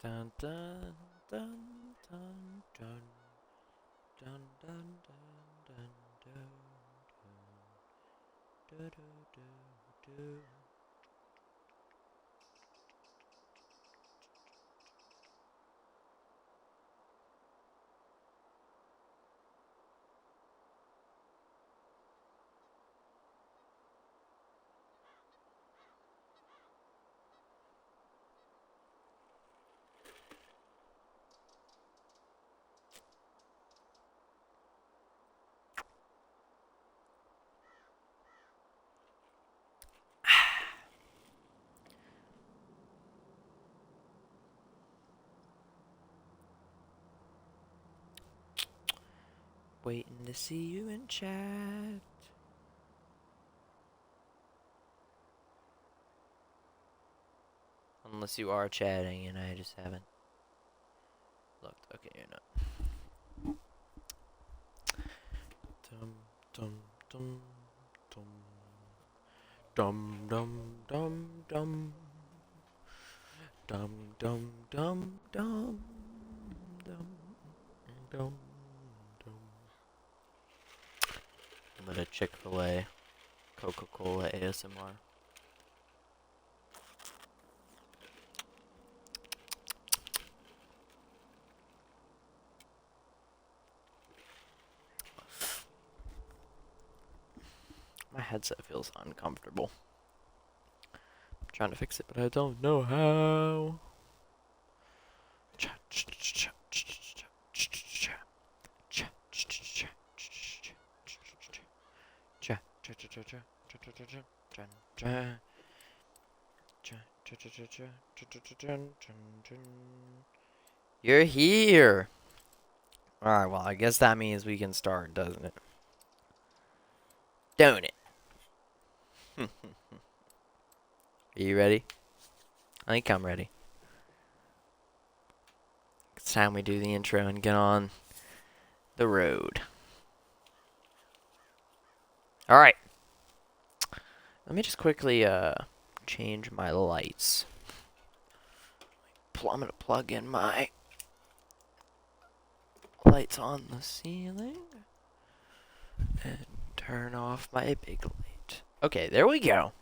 Dun dun dun dun dun dun dun dun dun dun dun dun. Waiting to see you in chat. Unless you are chatting and I just haven't looked. Okay, you're not. Dum dum dum dum dum dum dum dum dum dum dum dum dum dum dum. A bit of Chick-fil-A, Coca-Cola ASMR. My headset feels uncomfortable. I'm trying to fix it, but I don't know how. You're here! Alright, well, I guess that means we can start, doesn't it? Don't it? Are you ready? I think I'm ready. It's time we do the intro and get on the road. Alright. Let me just quickly change my lights. I'm gonna plug in my lights on the ceiling and turn off my big light. Okay, there we go.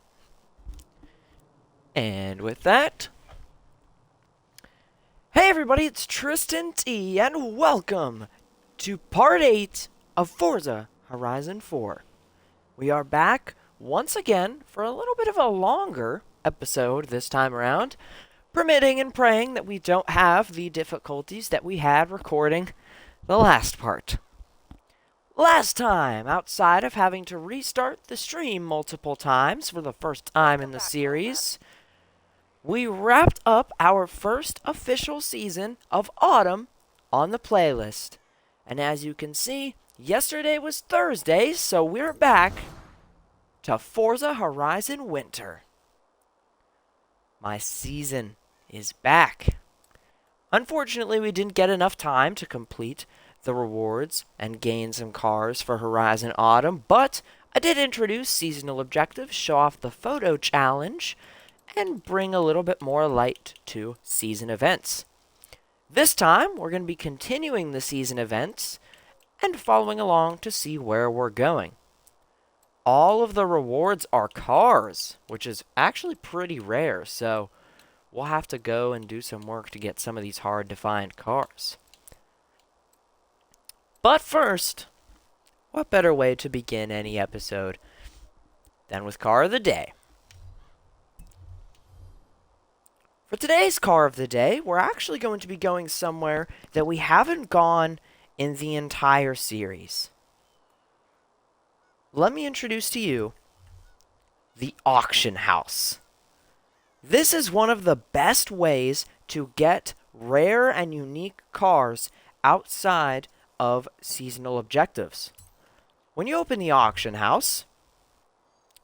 And with that, hey everybody, it's Tristan T, and welcome to part 8 of Forza Horizon 4. We are back once again for a little bit of a longer episode this time around, permitting and praying that we don't have the difficulties that we had recording the last part. Last time, outside of having to restart the stream multiple times for the first time in the series, we wrapped up our first official season of Autumn on the playlist. And as you can see, yesterday was Thursday, so we're back to Forza Horizon Winter. My season is back. Unfortunately, we didn't get enough time to complete the rewards and gain some cars for Horizon Autumn, but I did introduce seasonal objectives, show off the photo challenge, and bring a little bit more light to season events. This time, we're going to be continuing the season events and following along to see where we're going. All of the rewards are cars, which is actually pretty rare, so we'll have to go and do some work to get some of these hard-to-find cars. But first, what better way to begin any episode than with Car of the Day? For today's Car of the Day, we're actually going to be going somewhere that we haven't gone in the entire series. Let me introduce to you the auction house. This is one of the best ways to get rare and unique cars outside of seasonal objectives. When you open the auction house,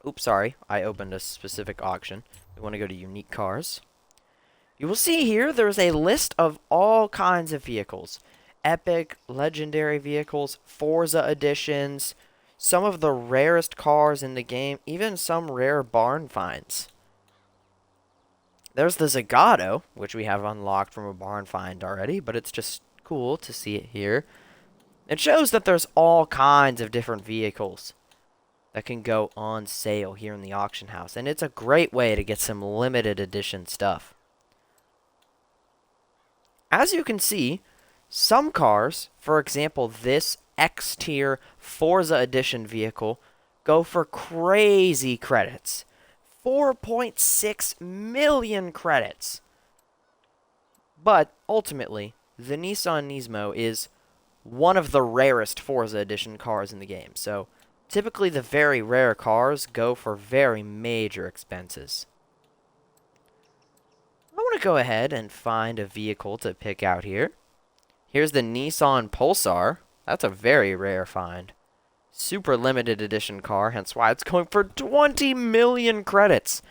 oops, sorry, I opened a specific auction. We want to go to unique cars. You will see here there's a list of all kinds of vehicles. Epic, legendary vehicles, Forza editions, some of the rarest cars in the game, even some rare barn finds. There's the Zagato, which we have unlocked from a barn find already, but it's just cool to see it here. It shows that there's all kinds of different vehicles that can go on sale here in the auction house, and it's a great way to get some limited edition stuff. As you can see, some cars, for example this X-tier Forza edition vehicle, go for crazy credits. 4.6 million credits. But ultimately, the Nissan Nismo is one of the rarest Forza edition cars in the game, so typically the very rare cars go for very major expenses. I want to go ahead and find a vehicle to pick out here. Here's the Nissan Pulsar. That's a very rare find. Super limited edition car, hence why it's going for 20 million credits.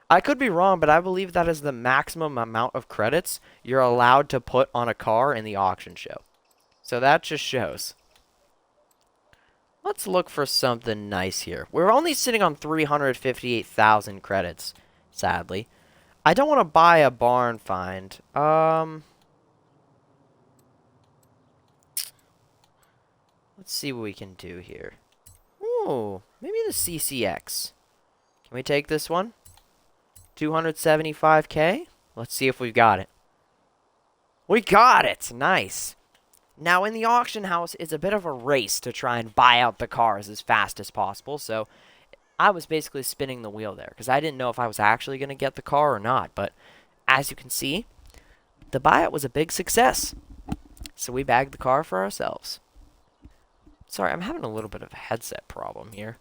I could be wrong, but I believe that is the maximum amount of credits you're allowed to put on a car in the auction show. So that just shows. Let's look for something nice here. We're only sitting on 358,000 credits, sadly. I don't want to buy a barn find. Let's see what we can do here. Ooh, maybe the CCX. Can we take this one? 275K? Let's see if we've got it. We got it! Nice. Now, in the auction house, it's a bit of a race to try and buy out the cars as fast as possible, so I was basically spinning the wheel there, because I didn't know if I was actually going to get the car or not, but as you can see, the buyout was a big success. So we bagged the car for ourselves. Sorry, I'm having a little bit of a headset problem here.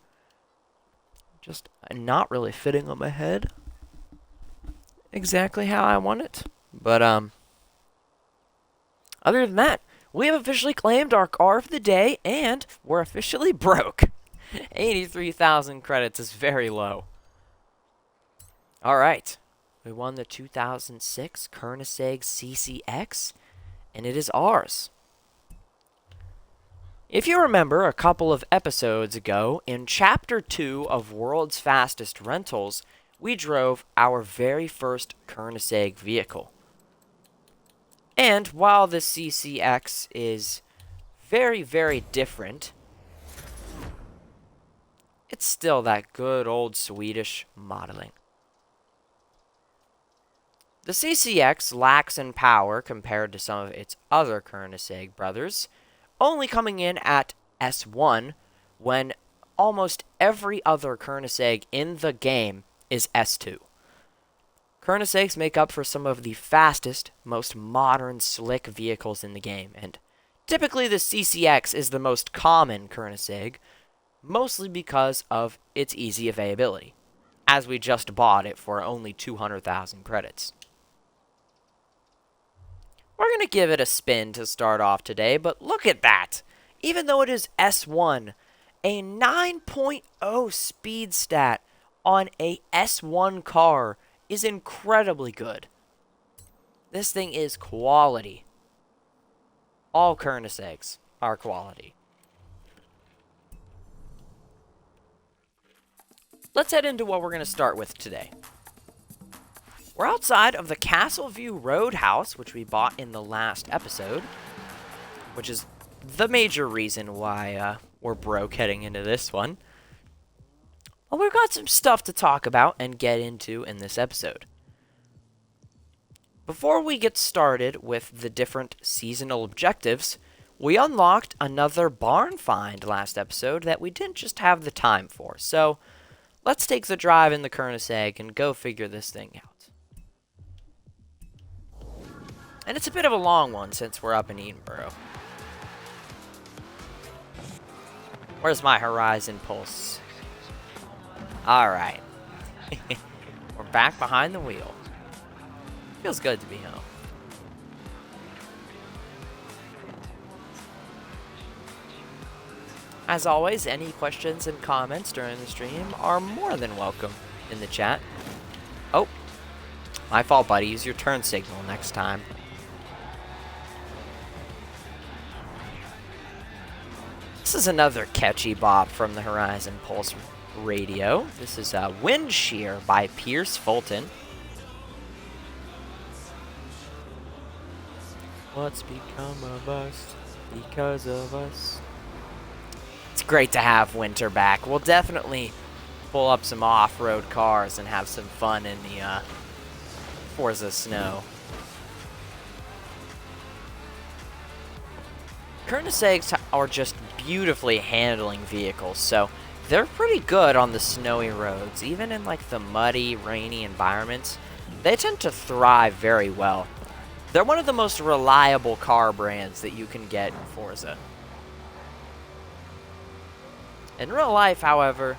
Just not really fitting on my head exactly how I want it. But, other than that, we have officially claimed our car of the day, and we're officially broke. 83,000 credits is very low. Alright. We won the 2006 Koenigsegg CCX, and it is ours. If you remember a couple of episodes ago, in Chapter 2 of World's Fastest Rentals, we drove our very first Koenigsegg vehicle. And while the CCX is very, very different, it's still that good old Swedish modeling. The CCX lacks in power compared to some of its other Koenigsegg brothers, only coming in at S1 when almost every other Koenigsegg in the game is S2. Koenigsegg's make up for some of the fastest, most modern, slick vehicles in the game, and typically the CCX is the most common Koenigsegg, mostly because of its easy availability, as we just bought it for only 200,000 credits. We're going to give it a spin to start off today, but look at that! Even though it is S1, a 9.0 speed stat on a S1 car is incredibly good. This thing is quality. All Koenigsegg's are quality. Let's head into what we're going to start with today. We're outside of the Castleview Roadhouse, which we bought in the last episode, which is the major reason why we're broke heading into this one. Well, we've got some stuff to talk about and get into in this episode. Before we get started with the different seasonal objectives, we unlocked another barn find last episode that we didn't just have the time for. So, let's take the drive in the Koenigsegg and go figure this thing out. And it's a bit of a long one since we're up in Edinburgh. Where's my Horizon Pulse? Alright. We're back behind the wheel. Feels good to be home. As always, any questions and comments during the stream are more than welcome in the chat. Oh, my fault, buddy. Use your turn signal next time. This is another catchy bop from the Horizon Pulse radio. This is Wind Shear by Pierce Fulton. What's become of us because of us? It's great to have winter back. We'll definitely pull up some off-road cars and have some fun in the Forza snow. Koenigseggs are just beautifully handling vehicles, so they're pretty good on the snowy roads. Even in like the muddy, rainy environments, they tend to thrive very well. They're one of the most reliable car brands that you can get in Forza. In real life, however,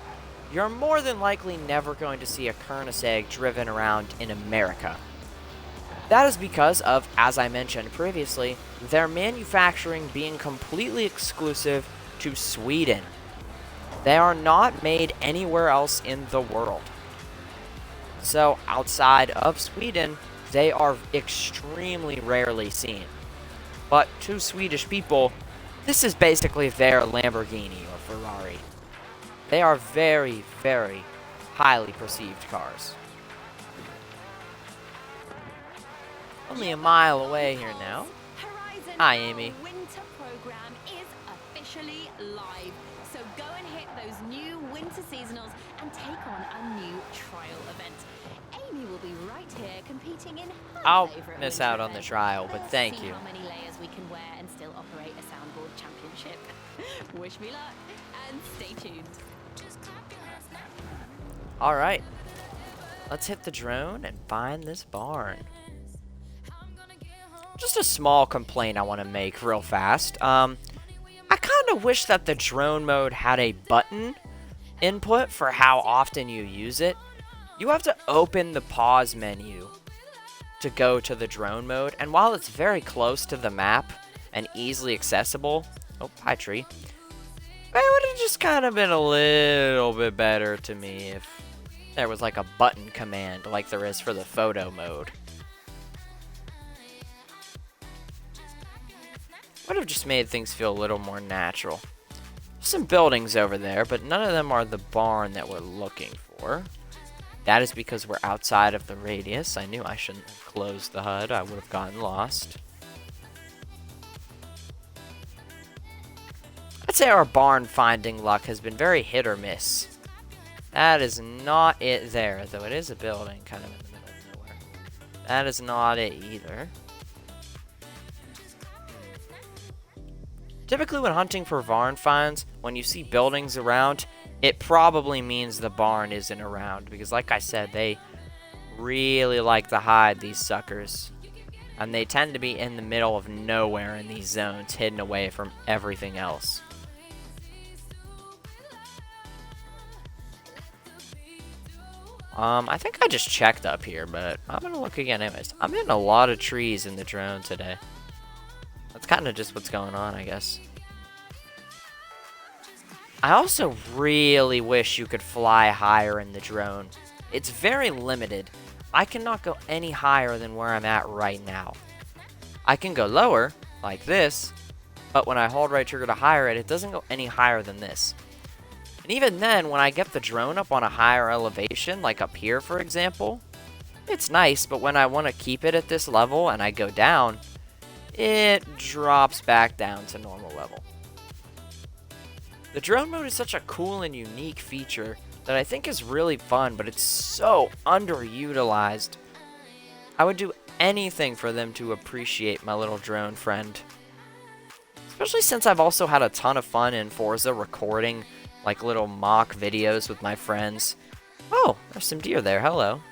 you're more than likely never going to see a Koenigsegg driven around in America. That is because of, as I mentioned previously, their manufacturing being completely exclusive to Sweden. They are not made anywhere else in the world. So, outside of Sweden, they are extremely rarely seen. But to Swedish people, this is basically their Lamborghini or Ferrari. They are very, very highly perceived cars. Only a mile away here now. Hi, Amy. Winter program is officially live. So go and hit those new winter seasonals and take on a new trial event. Amy will be right here competing in her I'll favorite miss winter out on the event. trial, but Let's thank see you. how many layers we can wear and still operate a soundboard championship. Wish me luck and stay tuned. All right. Let's hit the drone and find this barn. Just a small complaint I want to make real fast. I kind of wish that the drone mode had a button input for how often you use it. You have to open the pause menu to go to the drone mode, and while it's very close to the map and easily accessible, oh, hi tree, it would have just kind of been a little bit better to me if there was like a button command like there is for the photo mode. Would have just made things feel a little more natural. There's some buildings over there, but none of them are the barn that we're looking for. That is because we're outside of the radius. I knew I shouldn't have closed the HUD. I would have gotten lost. I'd say our barn finding luck has been very hit or miss. That is not it there, though it is a building kind of in the middle of nowhere. That is not it either. Typically when hunting for barn finds, when you see buildings around, it probably means the barn isn't around. Because like I said, they really like to hide these suckers. And they tend to be in the middle of nowhere in these zones, hidden away from everything else. I think I just checked up here, but I'm gonna look again anyways. I'm hitting a lot of trees in the drone today. That's kind of just what's going on, I guess. I also really wish you could fly higher in the drone. It's very limited. I cannot go any higher than where I'm at right now. I can go lower, like this, but when I hold right trigger to higher it, it doesn't go any higher than this. And even then, when I get the drone up on a higher elevation, like up here for example, it's nice, but when I want to keep it at this level and I go down, it drops back down to normal level. The drone mode is such a cool and unique feature that I think is really fun, but it's so underutilized. I would do anything for them to appreciate my little drone friend. Especially since I've also had a ton of fun in Forza recording like little mock videos with my friends. Oh, there's some deer there, hello.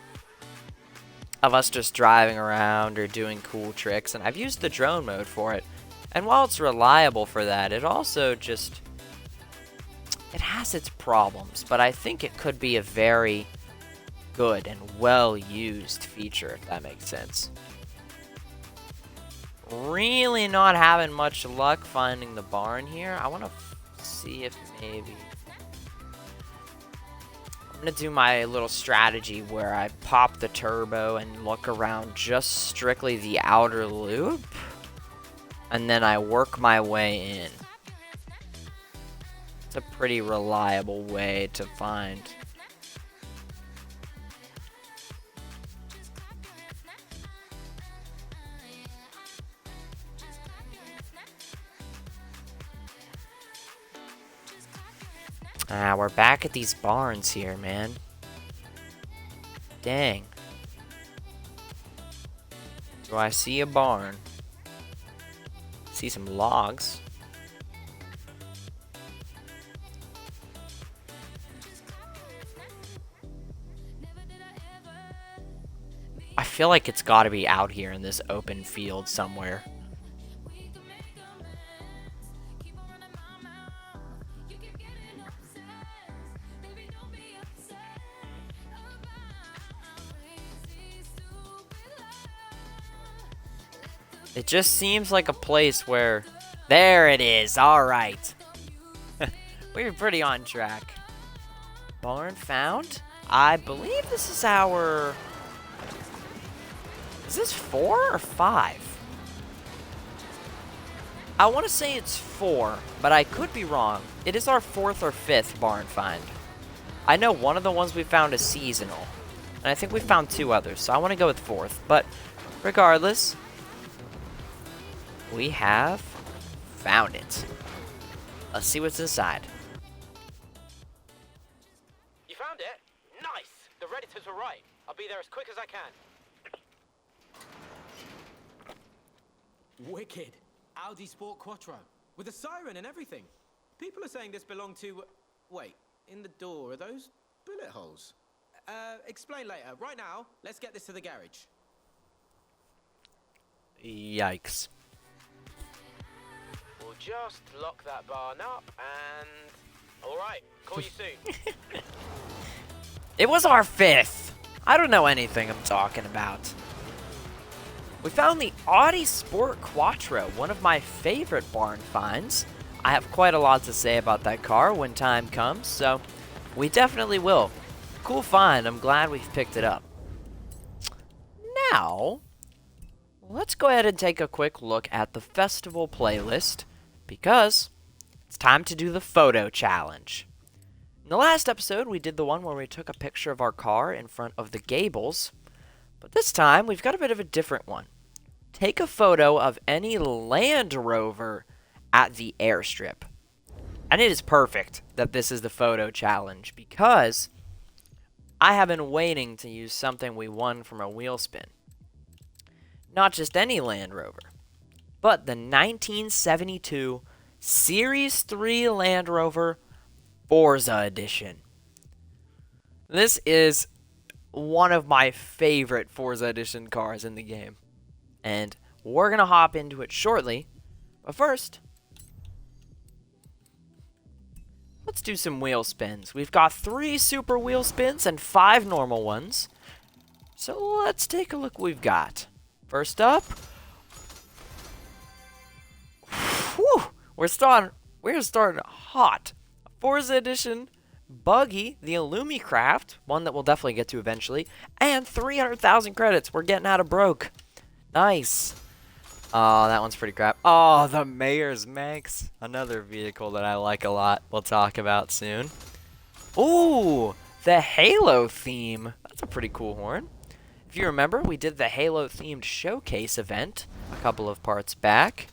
Of us just driving around or doing cool tricks, and I've used the drone mode for it. And while it's reliable for that, it also just... it has its problems, but I think it could be a very good and well-used feature, if that makes sense. Really not having much luck finding the barn here. I want to see if maybe... I'm going to do my little strategy where I pop the turbo and look around just strictly the outer loop. And then I work my way in. It's a pretty reliable way to find. Ah, we're back at these barns here, man. Dang. Do I see a barn? See some logs. I feel like it's got to be out here in this open field somewhere. It just seems like a place where... There it is, alright. We're pretty on track. Barn found? I believe this is our... Is this 4 or 5? I want to say it's 4, but I could be wrong. It is our 4th or 5th barn find. I know one of the ones we found is seasonal. And I think we found 2 others, so I want to go with 4th. But regardless, we have found it. Let's see what's inside. You found it? Nice! The Redditors were right. I'll be there as quick as I can. Wicked. Audi Sport Quattro. With a siren and everything. People are saying this belonged to... Wait, in the door, are those bullet holes? Explain later. Right now, let's get this to the garage. Yikes. We'll just lock that barn up and... Alright, call you soon. It was our 5th. I don't know anything I'm talking about. We found the Audi Sport Quattro, one of my favorite barn finds. I have quite a lot to say about that car when time comes, so we definitely will. Cool find, I'm glad we've picked it up. Now, let's go ahead and take a quick look at the festival playlist, because it's time to do the photo challenge. In the last episode, we did the one where we took a picture of our car in front of the Gables, but this time, we've got a bit of a different one. Take a photo of any Land Rover at the airstrip. And it is perfect that this is the photo challenge because I have been waiting to use something we won from a wheel spin. Not just any Land Rover, but the 1972 Series 3 Land Rover Forza Edition. This is one of my favorite Forza Edition cars in the game. And we're going to hop into it shortly. But first, let's do some wheel spins. We've got 3 super wheel spins and 5 normal ones. So let's take a look what we've got. First up, whew, we're starting hot. Forza Edition Buggy, the Illumicraft, one that we'll definitely get to eventually, and 300,000 credits. We're getting out of broke. Nice. Oh, that one's pretty crap. Oh, the Mayor's Manx, another vehicle that I like a lot. We'll talk about soon. Ooh, the Halo theme. That's a pretty cool horn. If you remember, we did the Halo themed showcase event a couple of parts back.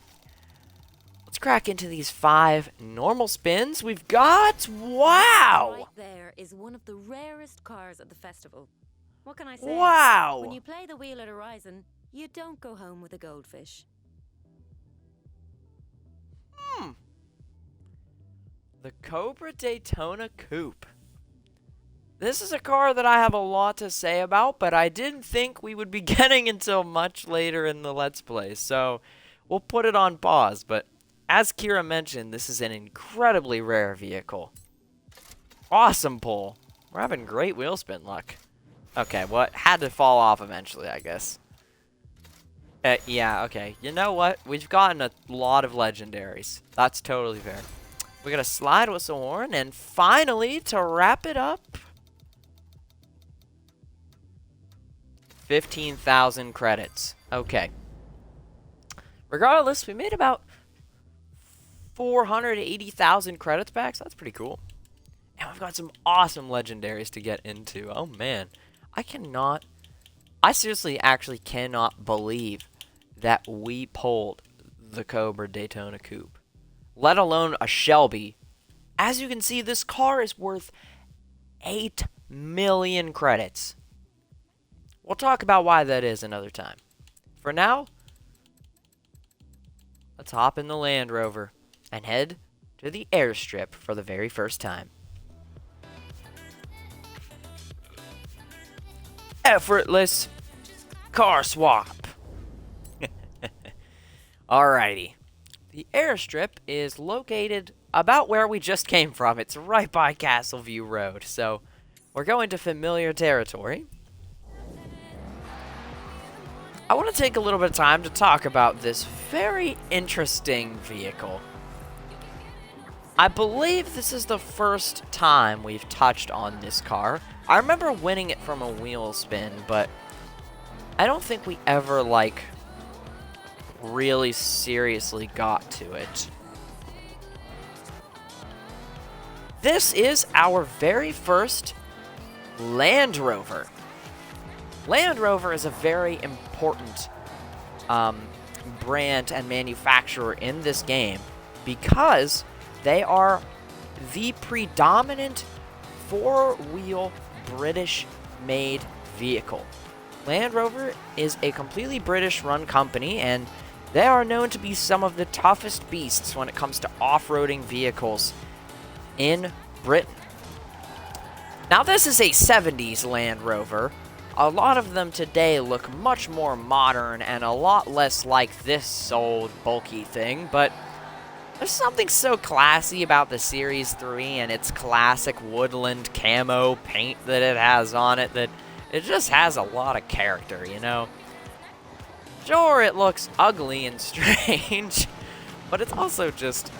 Let's crack into these 5 normal spins. We've got, wow! Right there is one of the rarest cars at the festival. What can I say? Wow! When you play the wheel at Horizon, you don't go home with a goldfish. The Cobra Daytona Coupe. This is a car that I have a lot to say about, but I didn't think we would be getting until much later in the Let's Play, so we'll put it on pause. But as Kira mentioned, this is an incredibly rare vehicle. Awesome pull. We're having great wheel spin luck. Okay, well, it had to fall off eventually, I guess. Yeah, okay. You know what? We've gotten a lot of legendaries. That's totally fair. We got a slide whistle horn, and finally, to wrap it up, 15,000 credits. Okay. Regardless, we made about 480,000 credits back, so that's pretty cool. And we've got some awesome legendaries to get into. Oh, man. I seriously actually cannot believe that we pulled the Cobra Daytona Coupe. Let alone a Shelby As you can see, this car is worth 8 million credits. We'll talk about why that is another time. For now, let's hop in the Land Rover and head to the airstrip for the very first time. Effortless car swap. Alrighty. The airstrip is located about where we just came from. It's right by Castleview Road, so we're going to familiar territory. I want to take a little bit of time to talk about this very interesting vehicle. I believe this is the first time we've touched on this car. I remember winning it from a wheel spin, but I don't think we ever, like, really seriously got to it. This is our very first Land Rover. Land Rover is a very important brand and manufacturer in this game because they are the predominant four-wheel British-made vehicle. Land Rover is a completely British-run company, and they are known to be some of the toughest beasts when it comes to off-roading vehicles in Britain. Now, this is a 70s Land Rover. A lot of them today look much more modern and a lot less like this old bulky thing, but there's something so classy about the Series 3 and its classic woodland camo paint that it has on it that it just has a lot of character, you know? Sure, it looks ugly and strange, but it's also just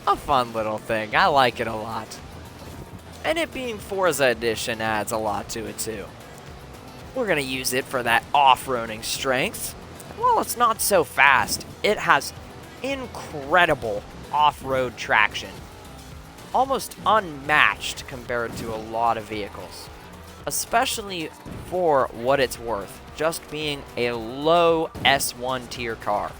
a fun little thing. I like it a lot. And it being Forza Edition adds a lot to it too. We're going to use it for that off-roading strength. While it's not so fast, it has incredible off-road traction. Almost unmatched compared to a lot of vehicles. Especially for what it's worth, just being a low S1 tier car.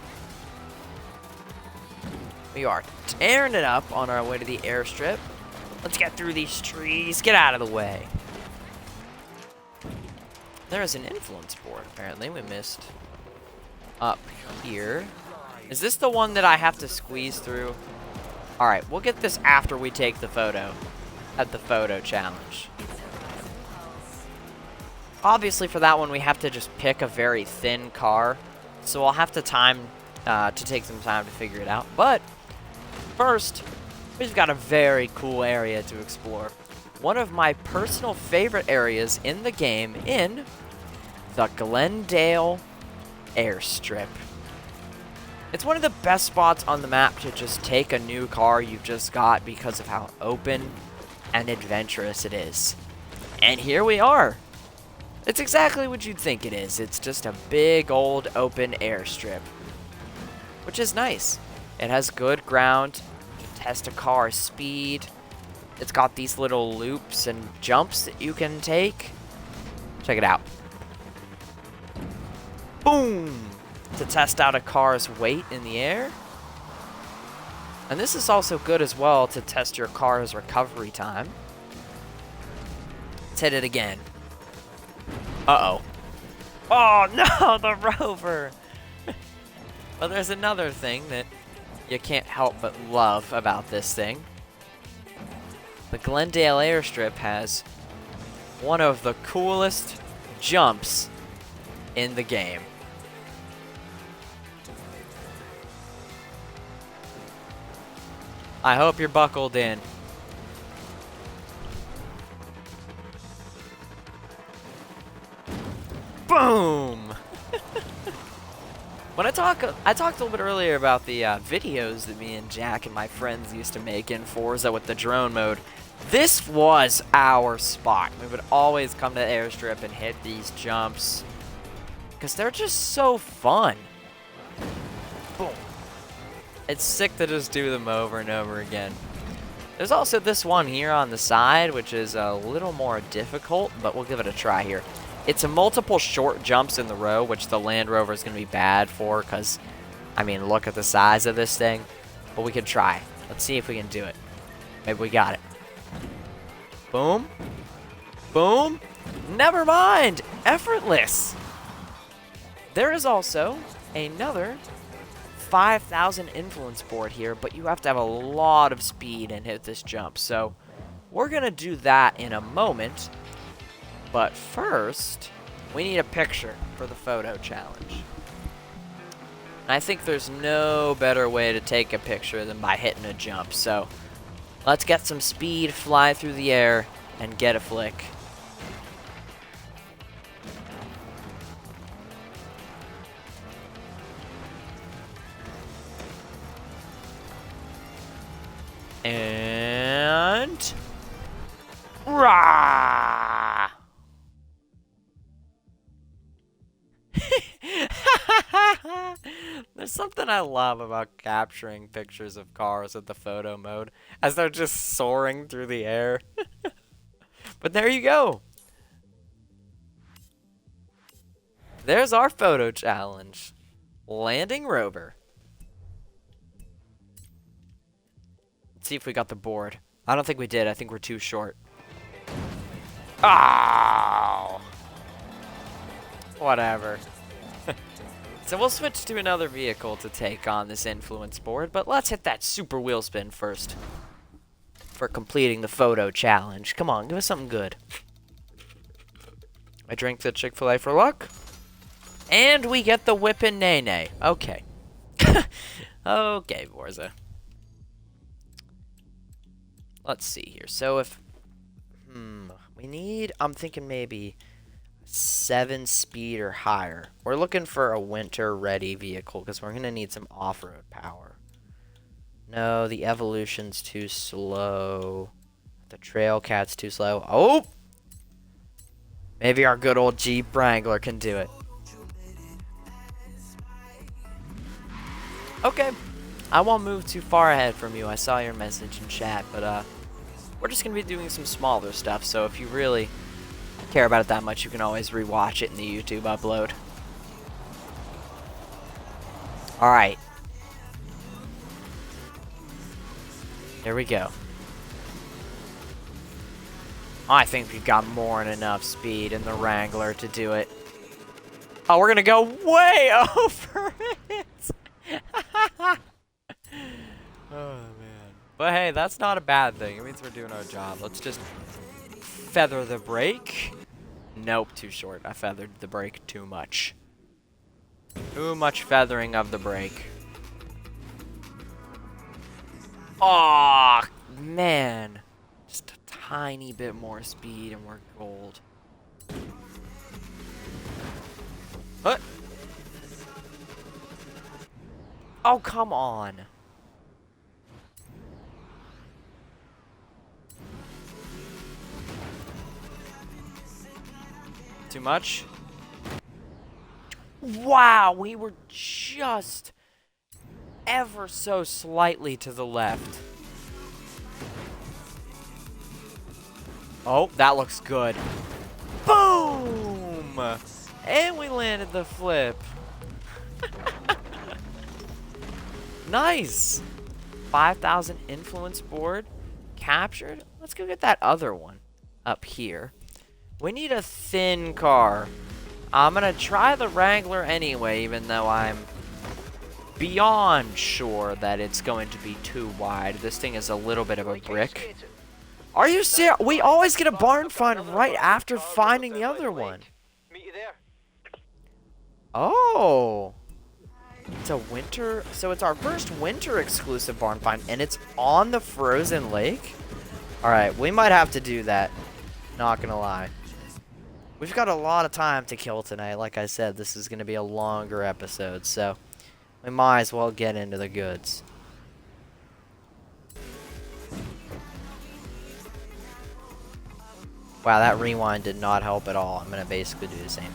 We are tearing it up on our way to the airstrip. Let's get through these trees. Get out of the way. There is an influence board, apparently. We missed up here. Is this the one that I have to squeeze through? Alright, we'll get this after we take the photo at the photo challenge. Obviously, for that one, we have to just pick a very thin car. So I'll have to take some time to figure it out. But first, we've got a very cool area to explore. One of my personal favorite areas in the game in the Glendale Airstrip. It's one of the best spots on the map to just take a new car you've just got because of how open and adventurous it is. And here we are. It's exactly what you'd think it is. It's just a big old open airstrip, which is nice. It has good ground to test a car's speed. It's got these little loops and jumps that you can take. Check it out. Boom! To test out a car's weight in the air. And this is also good as well to test your car's recovery time. Let's hit it again. Uh-oh. Oh, no, the Rover! Well, there's another thing that you can't help but love about this thing. The Glendale Airstrip has one of the coolest jumps in the game. I hope you're buckled in. Boom! When I talked a little bit earlier about the videos that me and Jack and my friends used to make in Forza with the drone mode. This was our spot. We would always come to the airstrip and hit these jumps because they're just so fun. Boom. It's sick to just do them over and over again. There's also this one here on the side, which is a little more difficult, but we'll give it a try here. It's a multiple short jumps in the row, which the Land Rover is going to be bad for because, I mean, look at the size of this thing. But we can try. Let's see if we can do it. Maybe we got it. Boom. Boom. Never mind. Effortless. There is also another 5,000 influence board here, but you have to have a lot of speed and hit this jump. So we're going to do that in a moment. But first, we need a picture for the photo challenge. I think there's no better way to take a picture than by hitting a jump. So let's get some speed, fly through the air, and get a flick. And rah! There's something I love about capturing pictures of cars with the photo mode as they're just soaring through the air. But there you go. There's our photo challenge. Landing rover. Let's see if we got the board. I don't think we did. I think we're too short. Oh! Whatever. So we'll switch to another vehicle to take on this influence board, but let's hit that super wheel spin first for completing the photo challenge. Come on, give us something good. I drink the Chick-fil-A for luck. And we get the whippin' nay-nay. Okay. Okay, Forza. Let's see here. So if... we need... I'm thinking maybe 7 speed or higher. We're looking for a winter-ready vehicle because we're going to need some off-road power. No, the Evolution's too slow. The Trail Cat's too slow. Oh! Maybe our good old Jeep Wrangler can do it. Okay. I won't move too far ahead from you. I saw your message in chat, but we're just going to be doing some smaller stuff, so if you really care about it that much, you can always rewatch it in the YouTube upload. Alright. Here we go. I think we've got more than enough speed in the Wrangler to do it. Oh, we're gonna go way over it! Oh, man. But hey, that's not a bad thing. It means we're doing our job. Let's just feather the brake. Nope, too short. I feathered the brake too much. Too much feathering of the brake. Aw, man. Just a tiny bit more speed and we're gold. What? Oh, come on. Too much? Wow, we were just ever so slightly to the left. Oh, that looks good. Boom! And we landed the flip. Nice. 5,000 influence board captured. Let's go get that other one up here. We need a thin car. I'm gonna try the Wrangler anyway, even though I'm beyond sure that it's going to be too wide. This thing is a little bit of a brick. Are you serious? We always get a barn find right after finding the other one. Oh. It's a winter, so it's our first winter exclusive barn find, and it's on the frozen lake? Alright, we might have to do that. Not gonna lie. We've got a lot of time to kill tonight. Like I said, this is gonna be a longer episode, so we might as well get into the goods. Wow, that rewind did not help at all. I'm gonna basically do the same.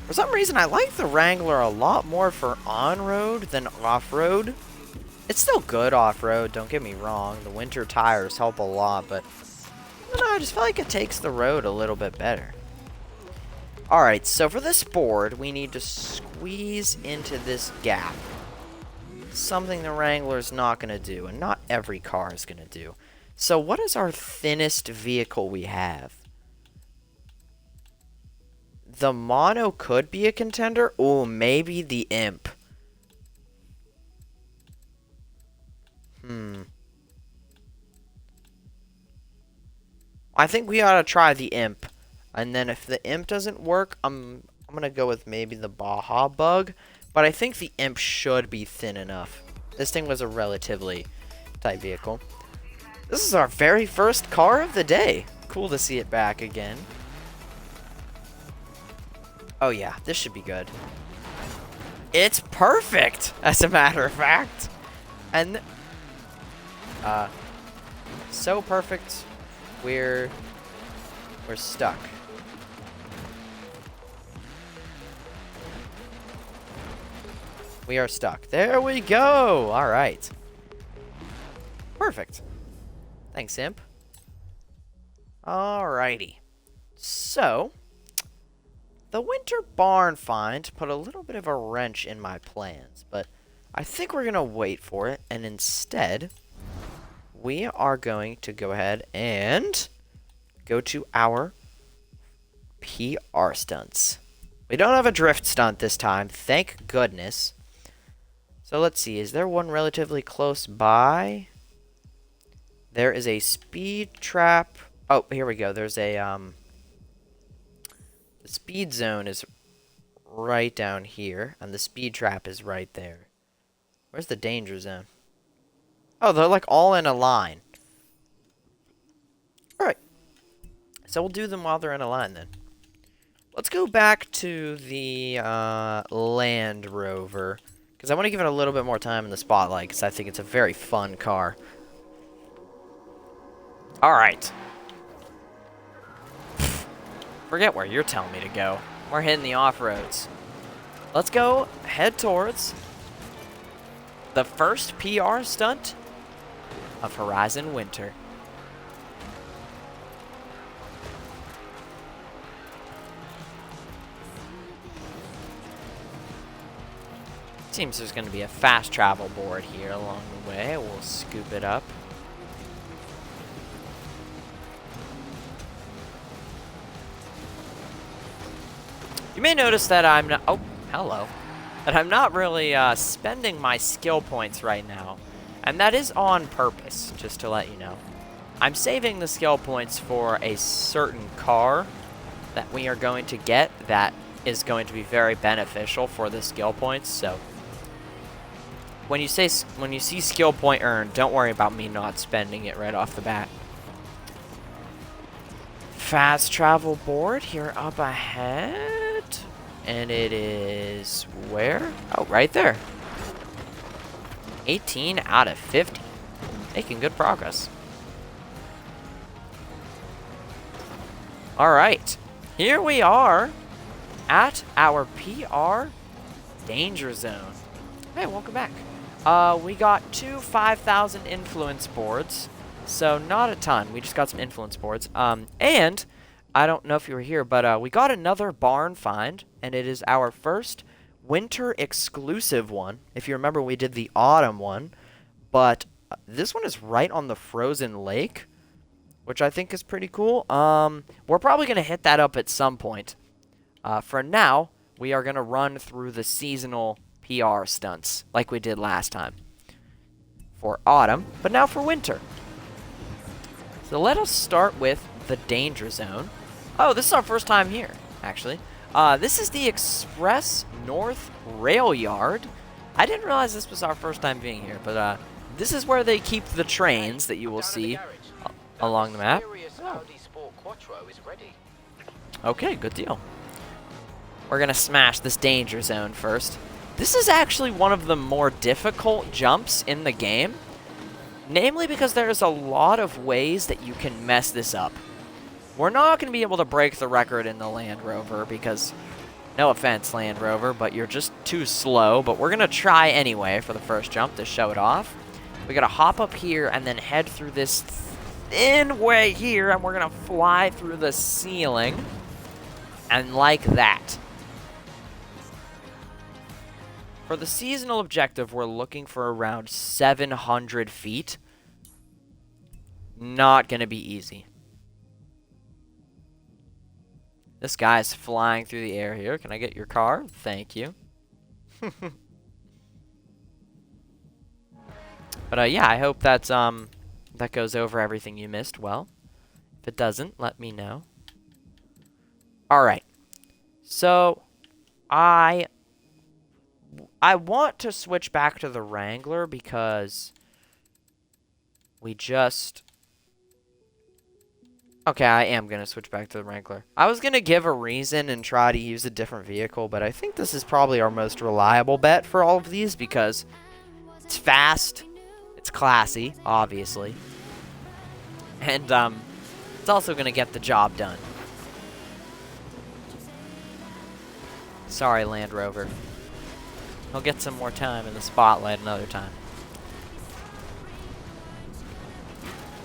For some reason, I like the Wrangler a lot more for on-road than off-road. It's still good off-road, don't get me wrong. The winter tires help a lot, but I don't know, I just feel like it takes the road a little bit better. Alright, so for this board, we need to squeeze into this gap. something the Wrangler's not going to do, and not every car is going to do. So what is our thinnest vehicle we have? The Mono could be a contender. Ooh, maybe the Imp. I think we ought to try the Imp. And then if the Imp doesn't work, I'm going to go with maybe the Baja Bug. But I think the Imp should be thin enough. This thing was a relatively tight vehicle. This is our very first car of the day. Cool to see it back again. Oh yeah, this should be good. It's perfect, as a matter of fact. And so perfect, we're stuck. We are stuck. There we go. All right. Perfect. Thanks, Imp. Alrighty. So, the winter barn find put a little bit of a wrench in my plans, but I think we're going to wait for it, and instead, we are going to go ahead and go to our PR stunts. We don't have a drift stunt this time, thank goodness. So let's see, is there one relatively close by? There is a speed trap. Oh, here we go. There's a, the speed zone is right down here, and the speed trap is right there. Where's the danger zone? Oh, they're like all in a line. Alright. So we'll do them while they're in a line then. Let's go back to the Land Rover, because I want to give it a little bit more time in the spotlight, because I think it's a very fun car. Alright. Forget where you're telling me to go. We're hitting the off-roads. Let's go head towards the first PR stunt of Horizon Winter. Seems there's going to be a fast travel board here along the way. We'll scoop it up. You may notice that I'm not... Oh, hello. That I'm not really spending my skill points right now. And that is on purpose, just to let you know. I'm saving the skill points for a certain car that we are going to get that is going to be very beneficial for the skill points. So when you see skill point earned, don't worry about me not spending it right off the bat. Fast travel board here up ahead. And it is where? Oh, right there. 18 out of 50. Making good progress. Alright. Here we are at our PR danger zone. Hey, welcome back. We got 2 5,000 influence boards. So not a ton. We just got some influence boards. And I don't know if you were here, but we got another barn find, and it is our first winter exclusive one. If you remember, we did the autumn one, but this one is right on the frozen lake, which I think is pretty cool. We're probably going to hit that up at some point. For now, we are going to run through the seasonal PR stunts like we did last time for autumn, but now for winter. So let us start with the danger zone. Oh, this is our first time here, actually. This is the Express North Rail Yard. I didn't realize this was our first time being here, but this is where they keep the trains that you will see along the map. Oh. Okay, good deal. We're going to smash this danger zone first. This is actually one of the more difficult jumps in the game, namely because there's a lot of ways that you can mess this up. We're not going to be able to break the record in the Land Rover because, no offense, Land Rover, but you're just too slow. But we're going to try anyway for the first jump to show it off. We got to hop up here and then head through this thin way here, and we're going to fly through the ceiling. And like that. For the seasonal objective, we're looking for around 700 feet. Not going to be easy. This guy's flying through the air here. Can I get your car? Thank you. But yeah, I hope that's that goes over everything you missed well. If it doesn't, let me know. All right. So I want to switch back to the Wrangler because we just... Okay, I am going to switch back to the Wrangler. I was going to give a reason and try to use a different vehicle, but I think this is probably our most reliable bet for all of these because it's fast, it's classy, obviously, and it's also going to get the job done. Sorry, Land Rover. He'll get some more time in the spotlight another time.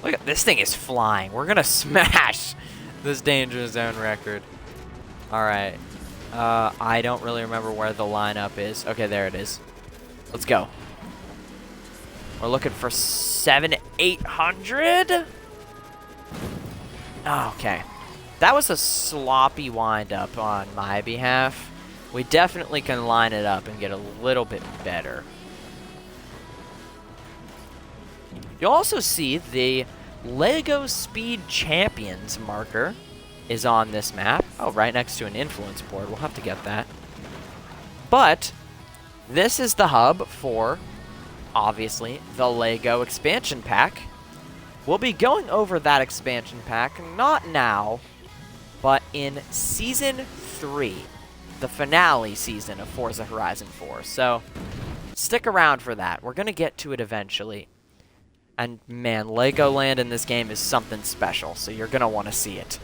Look at this thing is flying. We're gonna smash this danger zone record. All right. I don't really remember where the lineup is. Okay, there it is. Let's go. We're looking for 800. Oh, okay. That was a sloppy windup on my behalf. We definitely can line it up and get a little bit better. You'll also see the LEGO Speed Champions marker is on this map. Oh, right next to an influence board. We'll have to get that. But this is the hub for, obviously, the LEGO expansion pack. We'll be going over that expansion pack, not now, but in Season 3, the finale season of Forza Horizon 4. So stick around for that. We're going to get to it eventually. And man, Legoland in this game is something special, so you're going to want to see it.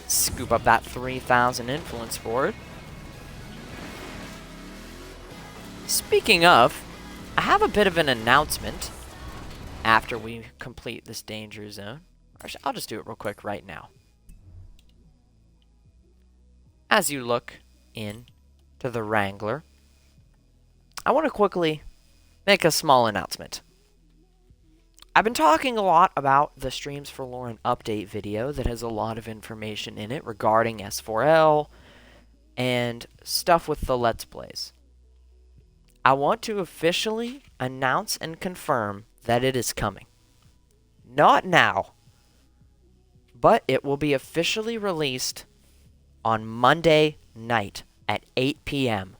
Scoop up that 3,000 influence board. Speaking of, I have a bit of an announcement after we complete this danger zone. I'll just do it real quick right now. As you look in to the Wrangler, I want to quickly make a small announcement. I've been talking a lot about the Streams for Lauren update video that has a lot of information in it regarding S4L and stuff with the Let's Plays. I want to officially announce and confirm that it is coming. Not now, but it will be officially released on Monday night at 8 p.m.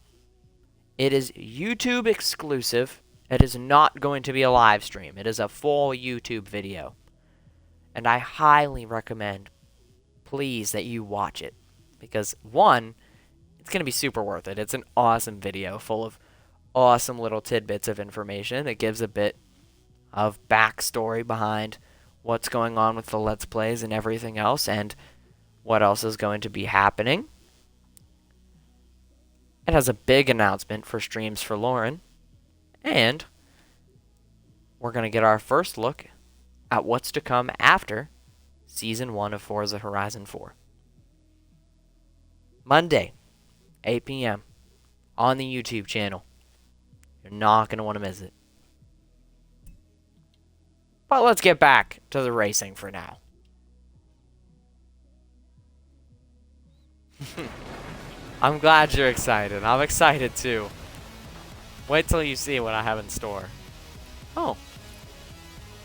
It is YouTube exclusive. It is not going to be a live stream. It is a full YouTube video. And I highly recommend, please, that you watch it. Because, one, it's going to be super worth it. It's an awesome video full of awesome little tidbits of information. It gives a bit of backstory behind what's going on with the Let's Plays and everything else, and what else is going to be happening. It has a big announcement for Streams for Lauren. And we're going to get our first look at what's to come after Season 1 of Forza Horizon 4. Monday, 8 p.m. on the YouTube channel. You're not going to want to miss it. But let's get back to the racing for now. I'm glad you're excited. I'm excited too. Wait till you see what I have in store. Oh.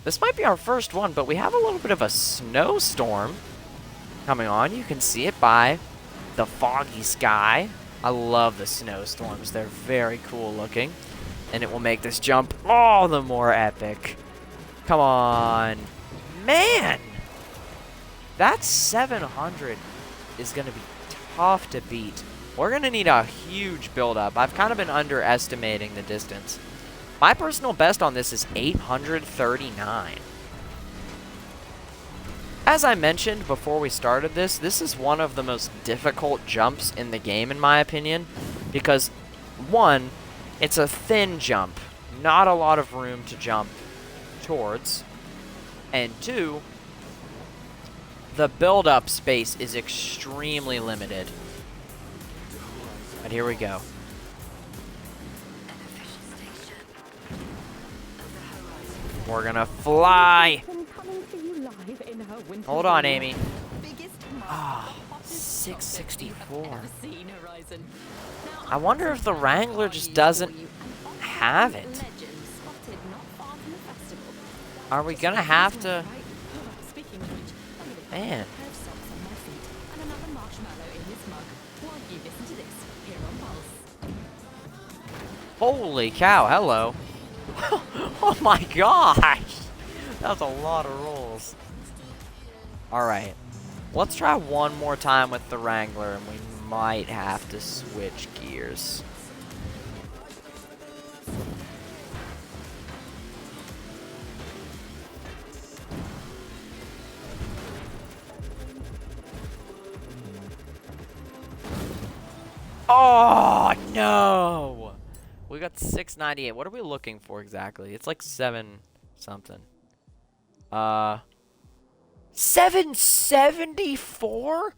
This might be our first one, but we have a little bit of a snowstorm coming on. You can see it by the foggy sky. I love the snowstorms. They're very cool looking. And it will make this jump all the more epic. Come on. Man! That 700 is going to be tough to beat. We're going to need a huge build-up. I've kind of been underestimating the distance. My personal best on this is 839. As I mentioned before we started this, this is one of the most difficult jumps in the game, in my opinion, because, one, it's a thin jump, not a lot of room to jump towards, and two, the build-up space is extremely limited. But here we go. We're gonna fly. Coming for you live in her winter Hold on, season. Amy. Biggest Ah, hottest chocolate 664. you've ever seen, Horizon. Now, I wonder if the Wrangler just doesn't have it. legend spotted not far from the festival. Are we gonna have to? Right. Speaking of which, a little Man. pair of socks on my feet and another marshmallow in this mug while you listen to this here on Pulse. Holy cow! Hello. Oh my gosh! That was a lot of rolls. All right. Let's try one more time with the Wrangler, and we might have to switch gears. Oh no! We got 698. What are we looking for exactly? It's like 7 something. 774?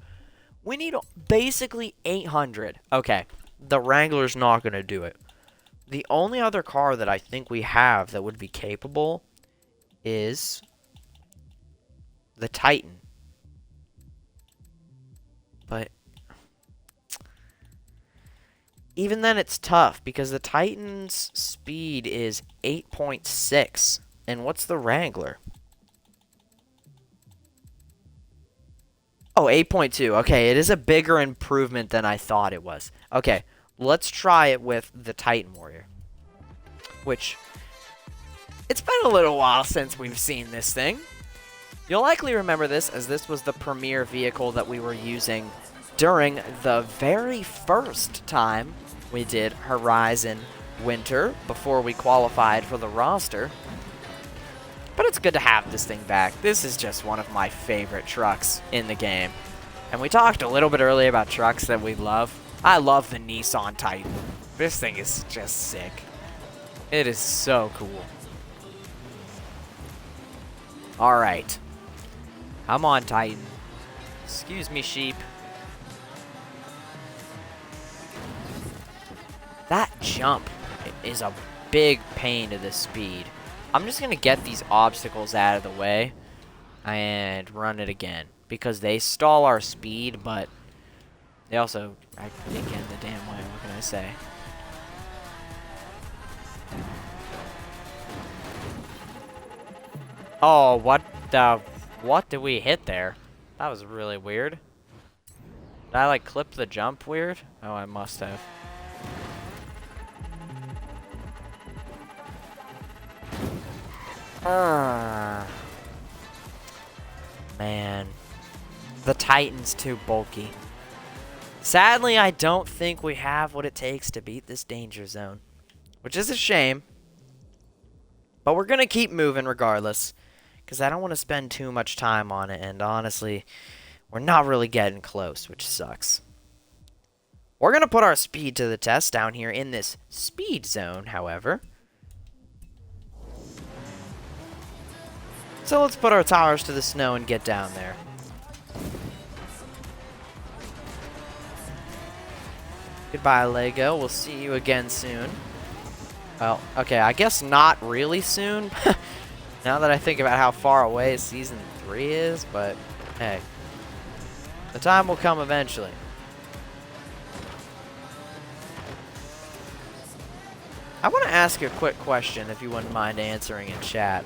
We need basically 800. Okay, the Wrangler's not gonna do it. The only other car that I think we have that would be capable is the Titan. But even then it's tough because the Titan's speed is 8.6. And what's the Wrangler? Oh, 8.2. Okay, it is a bigger improvement than I thought it was. Okay, let's try it with the Titan Warrior. Which, it's been a little while since we've seen this thing. You'll likely remember this as this was the premier vehicle that we were using during the very first time we did Horizon Winter before we qualified for the roster. But it's good to have this thing back. This is just one of my favorite trucks in the game. And we talked a little bit earlier about trucks that we love. I love the Nissan Titan. This thing is just sick. It is so cool. Alright. Come on, Titan. Excuse me, sheep. That jump is a big pain to the speed. I'm just going to get these obstacles out of the way and run it again. Because they stall our speed, but they also get in the damn way. What can I say? Oh, what did we hit there? That was really weird. Did I, like, clip the jump weird? Oh, I must have. Man. The Titan's too bulky. Sadly, I don't think we have what it takes to beat this danger zone. Which is a shame. But we're going to keep moving regardless. Because I don't want to spend too much time on it. And honestly, we're not really getting close, which sucks. We're going to put our speed to the test down here in this speed zone, however. So let's put our tires to the snow and get down there. Goodbye, Lego. We'll see you again soon. Well, okay, I guess not really soon. Now that I think about how far away Season 3 is, but hey. The time will come eventually. I want to ask a quick question, if you wouldn't mind answering in chat.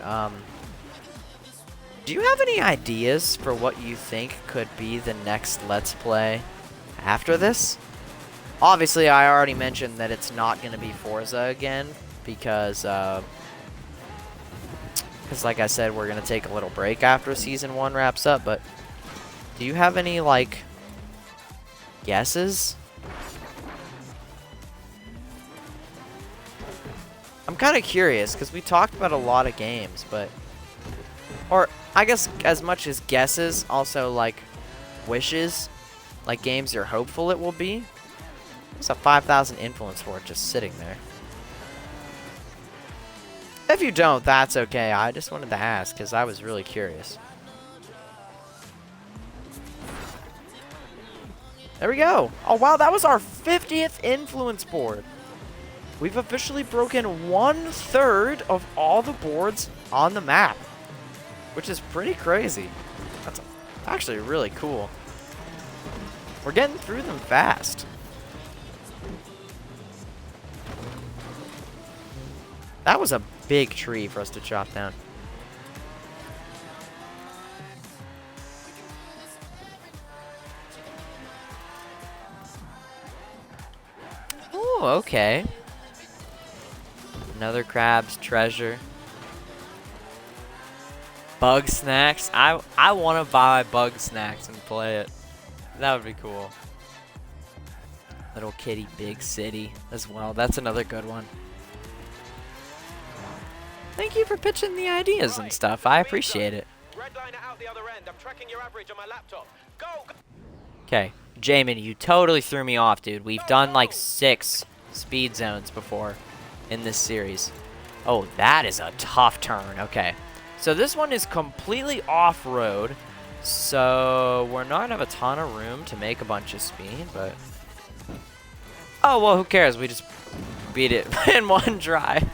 Do you have any ideas for what you think could be the next Let's Play after this? Obviously, I already mentioned that it's not going to be Forza again, because like I said, we're going to take a little break after Season 1 wraps up, but do you have any, like, guesses? I'm kind of curious, because we talked about a lot of games, but... Or, I guess, as much as guesses, also, like, wishes. Like, games you're hopeful it will be. There's a 5,000 influence for it just sitting there. If you don't, that's okay. I just wanted to ask, because I was really curious. There we go. Oh, wow, that was our 50th influence board. We've officially broken 1/3 of all the boards on the map, which is pretty crazy. That's actually really cool. We're getting through them fast. That was a big tree for us to chop down. Oh, okay. Another crab's treasure. Bug snacks. I want to buy bug snacks and play it. That would be cool. Little Kitty Big City as well. That's another good one. Thank you for pitching the ideas and stuff. I appreciate it. Redliner out the other end. I'm tracking your average on my laptop. Go! Okay, Jamin, you totally threw me off, dude. We've done like 6 speed zones before in this series. Oh, that is a tough turn. Okay, so this one is completely off-road, so we're not gonna have a ton of room to make a bunch of speed, but... Oh, well, who cares? We just beat it in one try.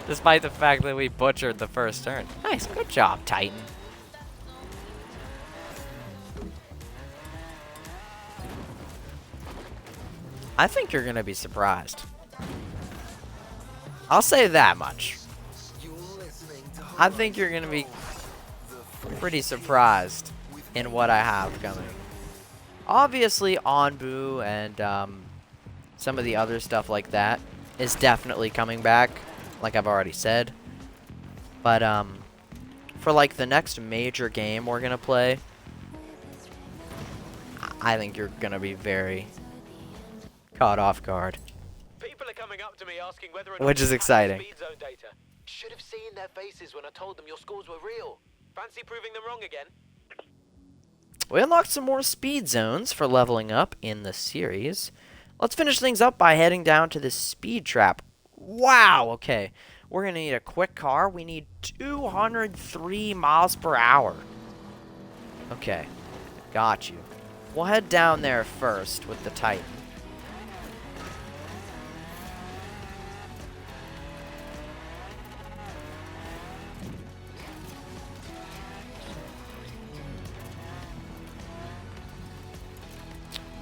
Despite the fact that we butchered the first turn. Nice, good job, Titan. I think you're gonna be surprised. I'll say that much. I think you're gonna be pretty surprised in what I have coming. Obviously, Onbu and some of the other stuff like that is definitely coming back, like I've already said. But for like the next major game we're gonna play, I think you're gonna be very caught off guard. People are coming up to me asking whether or Which is exciting. Speed zone data. Should have seen their faces when I told them your scores were real. Fancy proving them wrong again? We unlocked some more speed zones for leveling up in the series. Let's finish things up by heading down to this speed trap. Wow, okay. We're going to need a quick car. We need 203 miles per hour. Okay, got you. We'll head down there first with the Titan.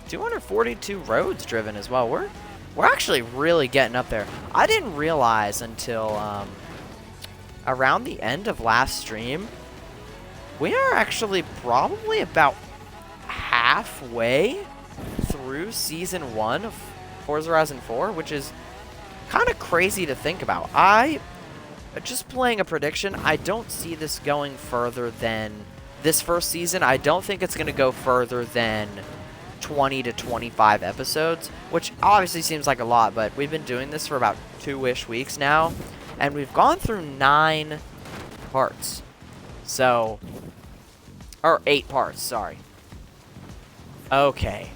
$242 roads driven as well. We're actually really getting up there. I didn't realize until around the end of last stream, we are actually probably about halfway through Season 1 of Forza Horizon 4, which is kind of crazy to think about. Just playing a prediction, I don't see this going further than this first season. I don't think it's going to go further than 20 to 25 episodes, which obviously seems like a lot, but we've been doing this for about 2-ish weeks now, and we've gone through 9 parts. So, or 8 parts, sorry. Okay.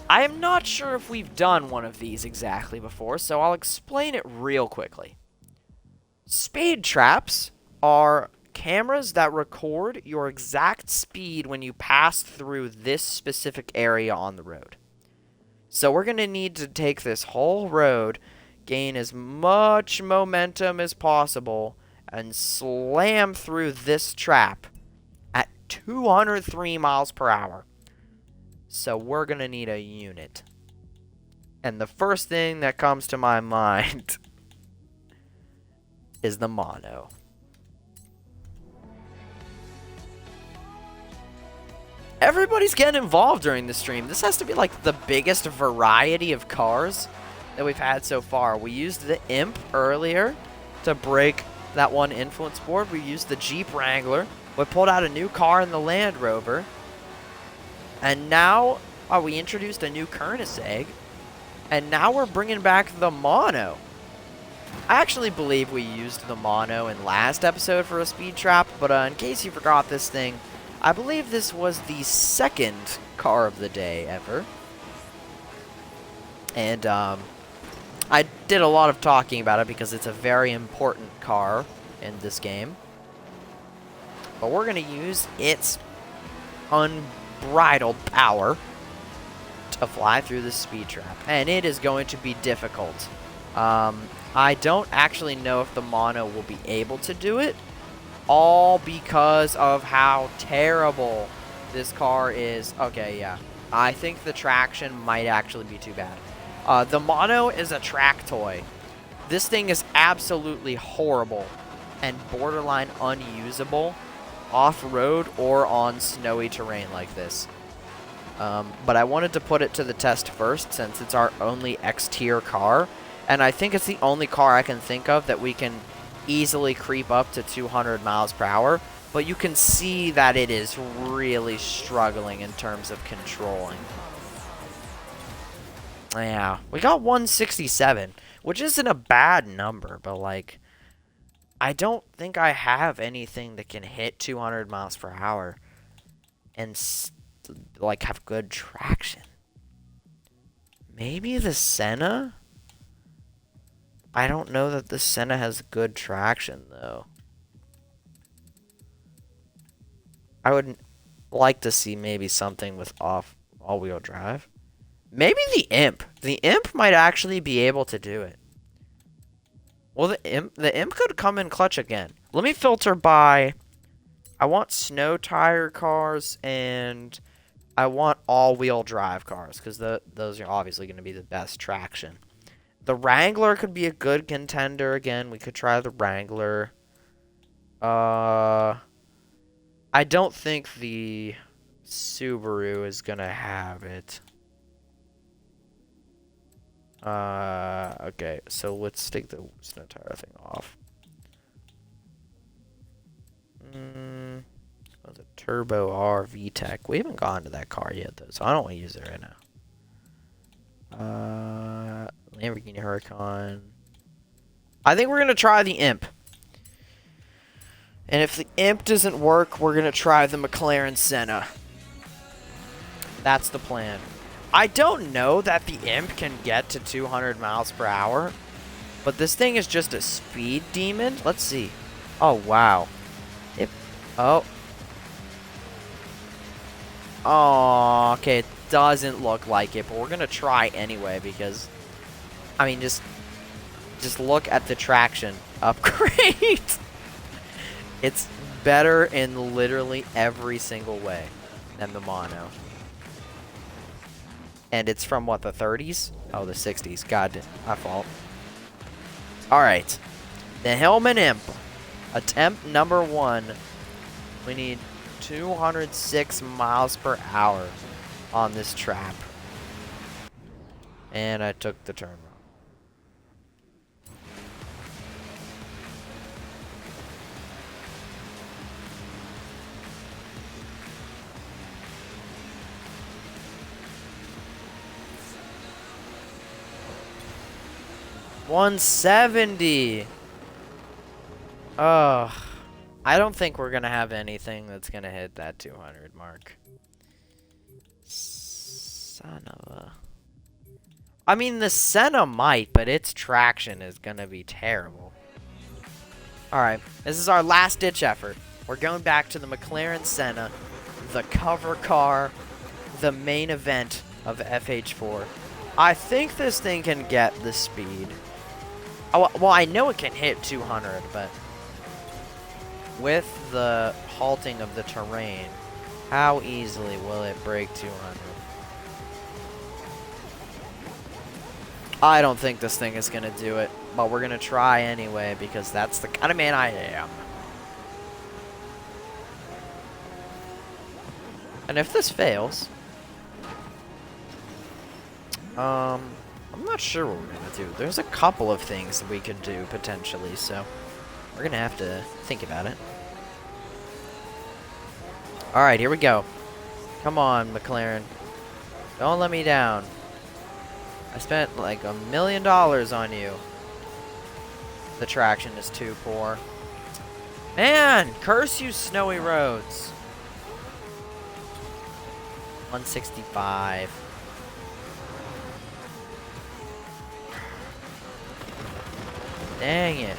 I am not sure if we've done one of these exactly before, so I'll explain it real quickly. Speed traps are cameras that record your exact speed when you pass through this specific area on the road. So we're going to need to take this whole road, gain as much momentum as possible, and slam through this trap at 203 miles per hour. So we're going to need a unit. And the first thing that comes to my mind is the mono. Everybody's getting involved during the stream. This has to be like the biggest variety of cars that we've had so far. We used the Imp earlier to break that one influence board. We used the Jeep Wrangler. We pulled out a new car in the Land Rover. And now we introduced a new Koenigsegg. And now we're bringing back the mono. I actually believe we used the mono in last episode for a speed trap. But in case you forgot this thing, I believe this was the second car of the day ever. And I did a lot of talking about it because it's a very important car in this game. But we're going to use its unbridled power to fly through the speed trap. And it is going to be difficult. I don't actually know if the mono will be able to do it, all because of how terrible this car is. Okay, yeah. I think the traction might actually be too bad. The mono is a track toy. This thing is absolutely horrible and borderline unusable off-road or on snowy terrain like this. But I wanted to put it to the test first since it's our only X-tier car. And I think it's the only car I can think of that we can easily creep up to 200 miles per hour. But you can see that it is really struggling in terms of controlling. Yeah, we got 167, which isn't a bad number, but like, I don't think I have anything that can hit 200 miles per hour and like have good traction. Maybe the Senna? I don't know that the Senna has good traction, though. I would like to see maybe something with all-wheel drive. Maybe the Imp. The Imp might actually be able to do it. Well, the Imp could come in clutch again. Let me filter by... I want snow tire cars, and I want all-wheel drive cars, because those are obviously going to be the best traction. The Wrangler could be a good contender again. We could try the Wrangler. I don't think the Subaru is going to have it. Okay, so let's take the snow tire thing off. Oh, the Turbo R VTEC. We haven't gone to that car yet, though, so I don't want to use it right now. Lamborghini Huracan. I think we're going to try the Imp. And if the Imp doesn't work, we're going to try the McLaren Senna. That's the plan. I don't know that the Imp can get to 200 miles per hour, but this thing is just a speed demon. Let's see. Oh, wow. Oh. Oh, okay. It doesn't look like it, but we're going to try anyway because, I mean, just look at the traction upgrade. It's better in literally every single way than the mono. And it's from, what, the 30s? Oh, the 60s. God, my fault. Alright. The Hillman Imp. Attempt number 1. We need 206 miles per hour on this trap. And I took the turn wrong. $170. Ugh. I don't think we're going to have anything that's going to hit that 200 mark. Son of a... I mean, the Senna might, but its traction is going to be terrible. Alright, this is our last-ditch effort. We're going back to the McLaren Senna, the cover car, the main event of FH4. I think this thing can get the speed. Oh, well, I know it can hit 200, but with the halting of the terrain, how easily will it break 200? I don't think this thing is going to do it, but we're going to try anyway because that's the kind of man I am. And if this fails, I'm not sure what we're going to do. There's a couple of things that we could do, potentially, so we're going to have to think about it. Alright, here we go. Come on, McLaren. Don't let me down. I spent like $1 million on you. The traction is too poor. Man, curse you, snowy roads. 165. Dang it.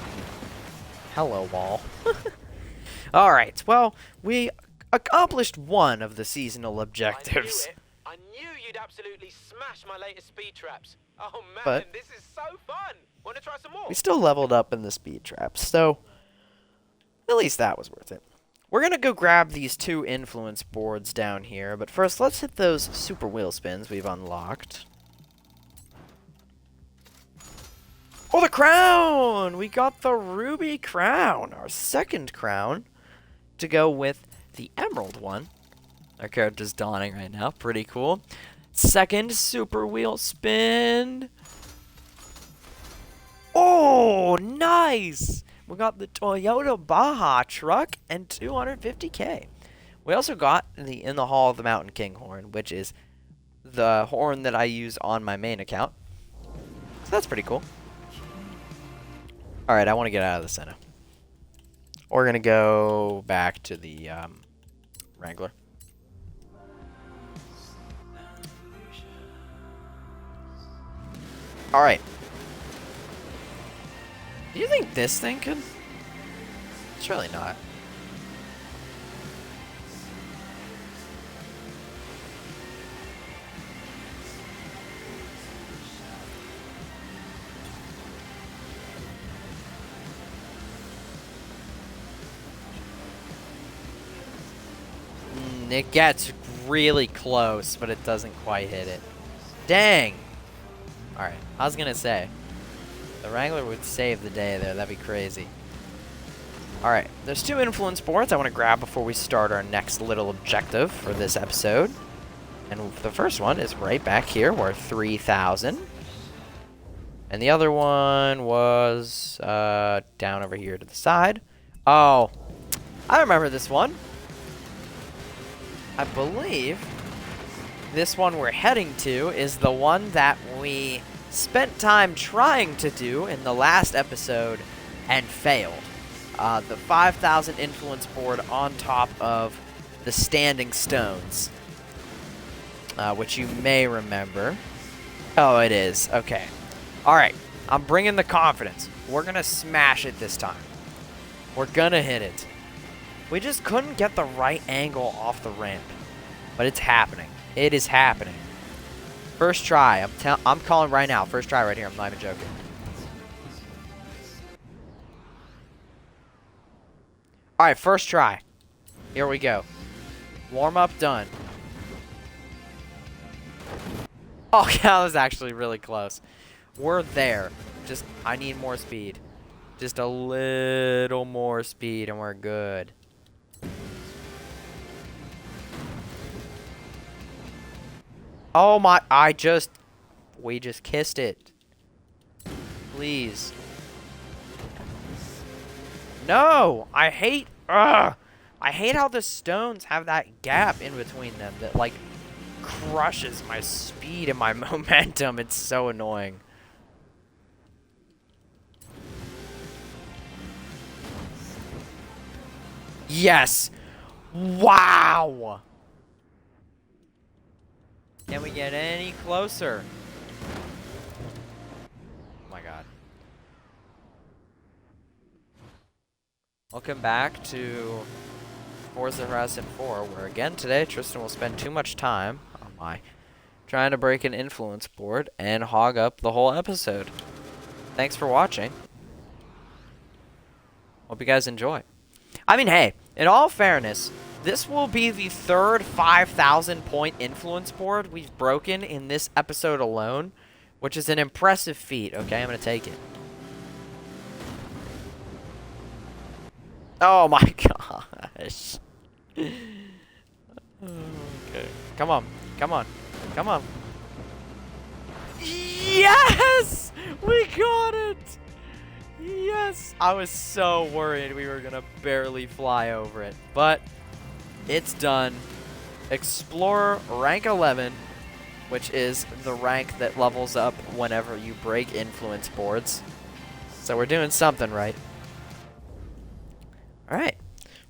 Hello, wall. Alright, well, we accomplished one of the seasonal objectives. I knew you'd absolutely smash my latest speed traps. Oh man, But this is so fun. Want to try some more? we still leveled up in the speed traps, so at least that was worth it. We're going to go grab these 2 influence boards down here, but first let's hit those super wheel spins we've unlocked. Oh, the crown! We got the ruby crown, our second crown, to go with the emerald one. Our character's dawning right now, pretty cool. Second super wheel spin. Oh, nice! We got the Toyota Baja truck and 250k. We also got the In the Hall of the Mountain King horn, which is the horn that I use on my main account. So that's pretty cool. Alright, I want to get out of the center. We're going to go back to the Wrangler. Alright. Do you think this thing could? It's really not. It gets really close, but it doesn't quite hit it. Dang! Alright, I was gonna say, the Wrangler would save the day there. That'd be crazy. Alright, there's 2 influence boards I want to grab before we start our next little objective for this episode. And the first one is right back here, worth 3,000. And the other one was down over here to the side. Oh, I remember this one. I believe this one we're heading to is the one that we spent time trying to do in the last episode and failed. The 5,000 influence board on top of the standing stones, which you may remember. Oh, it is. Okay. All right. I'm bringing the confidence. We're going to smash it this time. We're going to hit it. We just couldn't get the right angle off the ramp. But it's happening. It is happening. First try. I'm calling right now. First try right here. I'm not even joking. Alright, first try. Here we go. Warm up done. Oh, that was actually really close. We're there. Just, I need more speed. Just a little more speed and we're good. Oh my, we just kissed it. Please. No! I hate how the stones have that gap in between them that, like, crushes my speed and my momentum. It's so annoying. Yes! Wow! Can we get any closer? Oh my god. Welcome back to Forza Horizon 4, where again today Tristan will spend too much time, oh my, trying to break an influence board and hog up the whole episode. Thanks for watching. Hope you guys enjoy. I mean, hey, in all fairness, this will be the third 5,000 point influence board we've broken in this episode alone, which is an impressive feat. Okay, I'm going to take it. Oh my gosh. Okay. Come on. Come on. Come on. Yes! We got it! Yes! I was so worried we were going to barely fly over it, but it's done. Explorer rank 11, which is the rank that levels up whenever you break influence boards. So we're doing something right. Alright.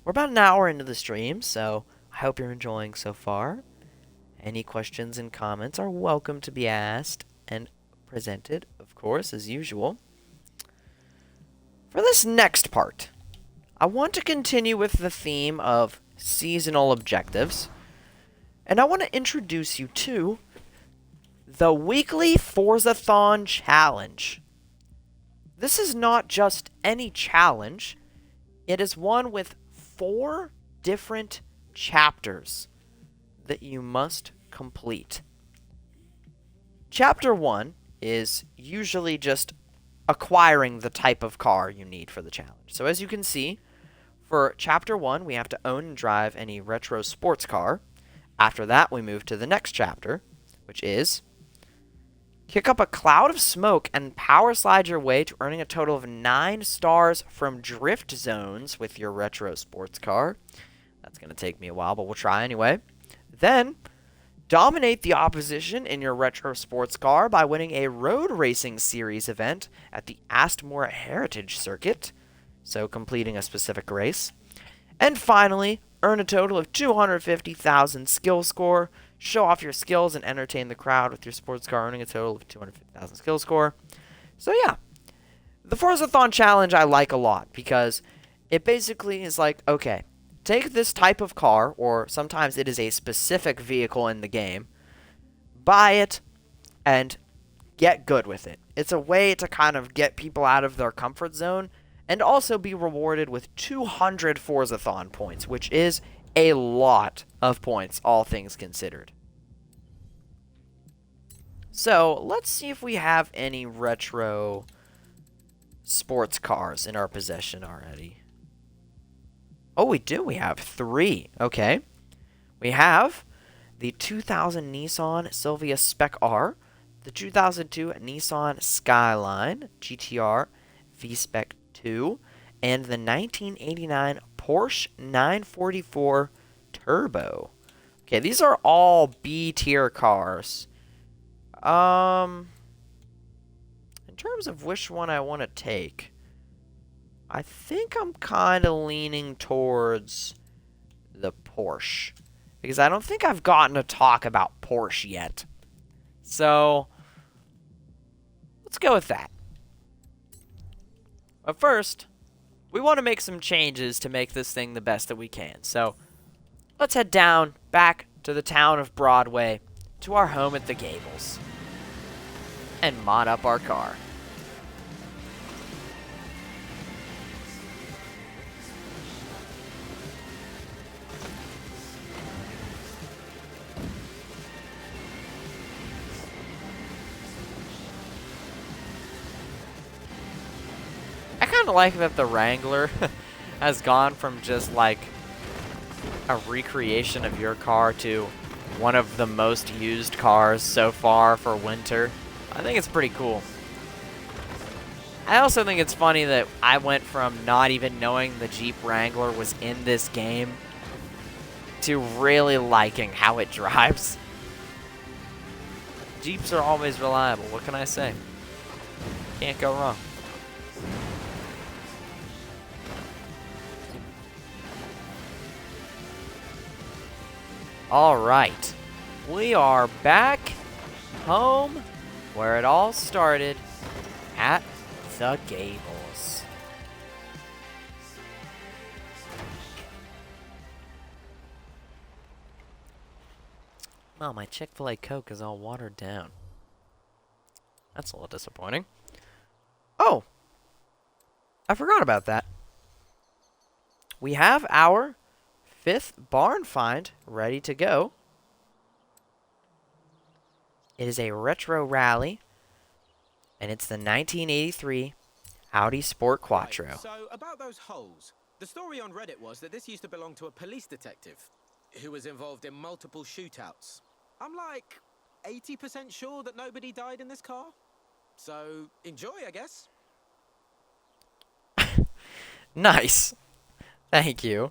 We're about an hour into the stream, so I hope you're enjoying so far. Any questions and comments are welcome to be asked and presented, of course, as usual. For this next part, I want to continue with the theme of seasonal objectives, and I want to introduce you to the weekly Forzathon challenge. This is not just any challenge. It is one with 4 different chapters that you must complete. Chapter 1 is usually just acquiring the type of car you need for the challenge. So as you can see, for Chapter 1, we have to own and drive any retro sports car. After that, we move to the next chapter, which is kick up a cloud of smoke and power slide your way to earning a total of 9 stars from drift zones with your retro sports car. That's going to take me a while, but we'll try anyway. Then, dominate the opposition in your retro sports car by winning a road racing series event at the Astmore Heritage Circuit, so completing a specific race. And finally, earn a total of 250,000 skill score, show off your skills and entertain the crowd with your sports car, earning a total of 250,000 skill score. So yeah, the Forzathon challenge I like a lot because it basically is like, okay, take this type of car, or sometimes it is a specific vehicle in the game, buy it, and get good with it. It's a way to kind of get people out of their comfort zone and also be rewarded with 200 Forzathon points, which is a lot of points, all things considered. So, let's see if we have any retro sports cars in our possession already. Oh, we do. We have 3. Okay. We have the 2000 Nissan Silvia Spec R, the 2002 Nissan Skyline GTR V-Spec 2, and the 1989 Porsche 944 Turbo. Okay, these are all B-tier cars. In terms of which one I want to take, I think I'm kind of leaning towards the Porsche, because I don't think I've gotten to talk about Porsche yet. So, let's go with that. But first, we want to make some changes to make this thing the best that we can. So, let's head down, back to the town of Broadway, to our home at the Gables, and mod up our car. I kind of like that the Wrangler has gone from just like a recreation of your car to one of the most used cars so far for winter. I think it's pretty cool. I also think it's funny that I went from not even knowing the Jeep Wrangler was in this game to really liking how it drives. Jeeps are always reliable. What can I say? Can't go wrong. Alright, we are back home where it all started, at the Gables. Well, my Chick-fil-A Coke is all watered down. That's a little disappointing. Oh, I forgot about that. We have our 5th barn find ready to go. It is a retro rally, and it's the 1983 Audi Sport Quattro. Right, so about those holes, the story on Reddit was that this used to belong to a police detective who was involved in multiple shootouts. I'm like 80% sure that nobody died in this car. So enjoy, I guess. Nice. Thank you.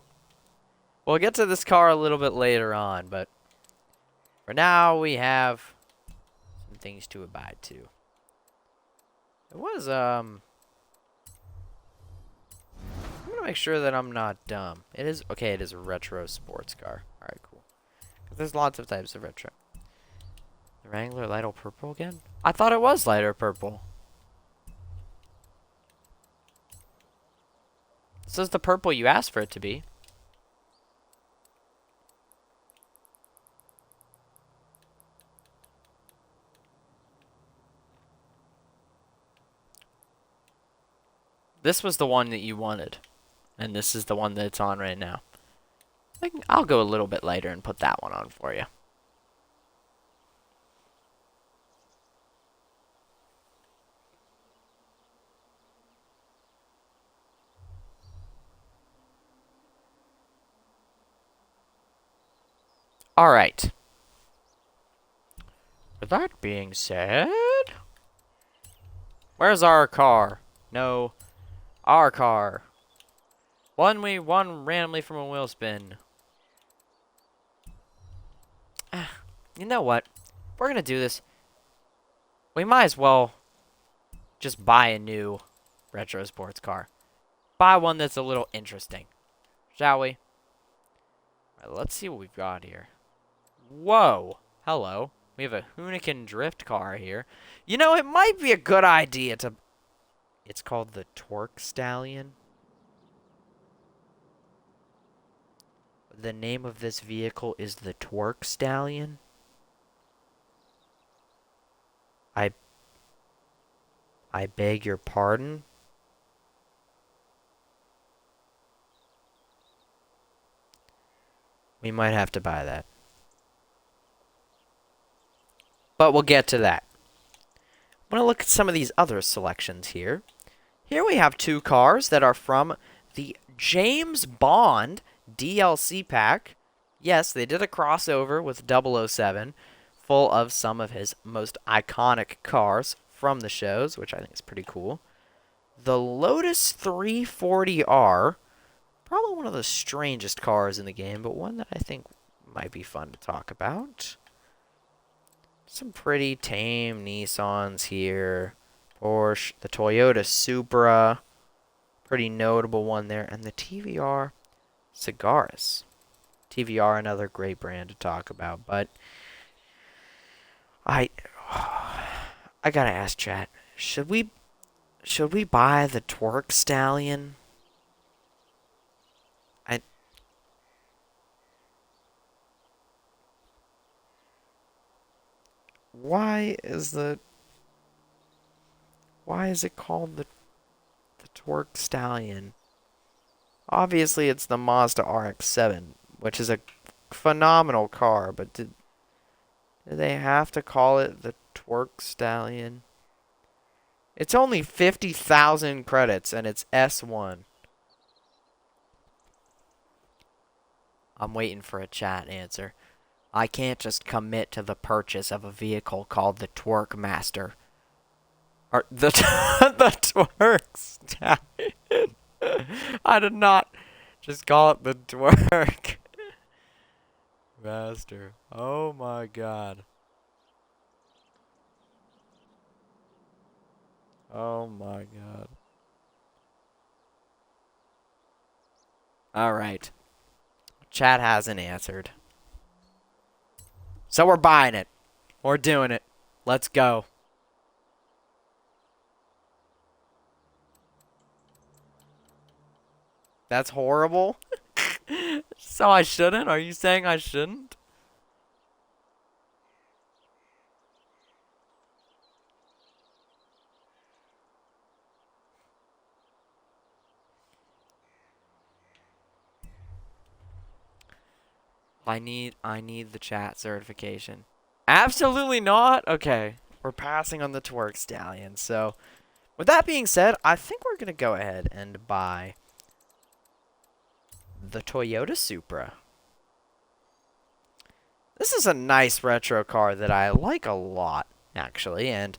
We'll get to this car a little bit later on, but for now we have some things to abide to. It was, I'm gonna make sure that I'm not dumb. It is, okay, it is a retro sports car. Alright, cool. There's lots of types of retro. The Wrangler lighter purple again? I thought it was lighter purple. This is the purple you asked for it to be. This was the one that you wanted. And this is the one that's on right now. I'll go a little bit later and put that one on for you. Alright. With that being said... Where's our car? No. Our car. One we won randomly from a wheel spin. You know what? If we're gonna do this, we might as well just buy a new retro sports car. Buy one that's a little interesting. Shall we? Alright, let's see what we've got here. Whoa. Hello. We have a Hoonigan drift car here. You know, it might be a good idea to... It's called the Torque Stallion. The name of this vehicle is the Torque Stallion. I beg your pardon? We might have to buy that. But we'll get to that. I'm going to look at some of these other selections here. Here we have two cars that are from the James Bond DLC pack. Yes, they did a crossover with 007, full of some of his most iconic cars from the shows, which I think is pretty cool. The Lotus 340R, probably one of the strangest cars in the game, but one that I think might be fun to talk about. Some pretty tame Nissans here. Porsche, the Toyota Supra, pretty notable one there, and the TVR Cigaris. TVR, another great brand to talk about, but I gotta ask chat, should we buy the Torque Stallion? Why is it called the Torque Stallion? Obviously, it's the Mazda RX-7, which is a phenomenal car, but did they have to call it the Torque Stallion? It's only 50,000 credits, and it's S1. I'm waiting for a chat answer. I can't just commit to the purchase of a vehicle called the Twerk Master. Or the Twerk Stallion. I did not just call it the Twerk Master. Oh my god. Oh my god. Alright. Chat hasn't answered. So we're buying it. We're doing it. Let's go. That's horrible. So I shouldn't? Are you saying I shouldn't? I need the chat certification. Absolutely not? Okay. We're passing on the Twerk Stallion. So, with that being said, I think we're going to go ahead and buy the Toyota Supra. This is a nice retro car that I like a lot, actually, and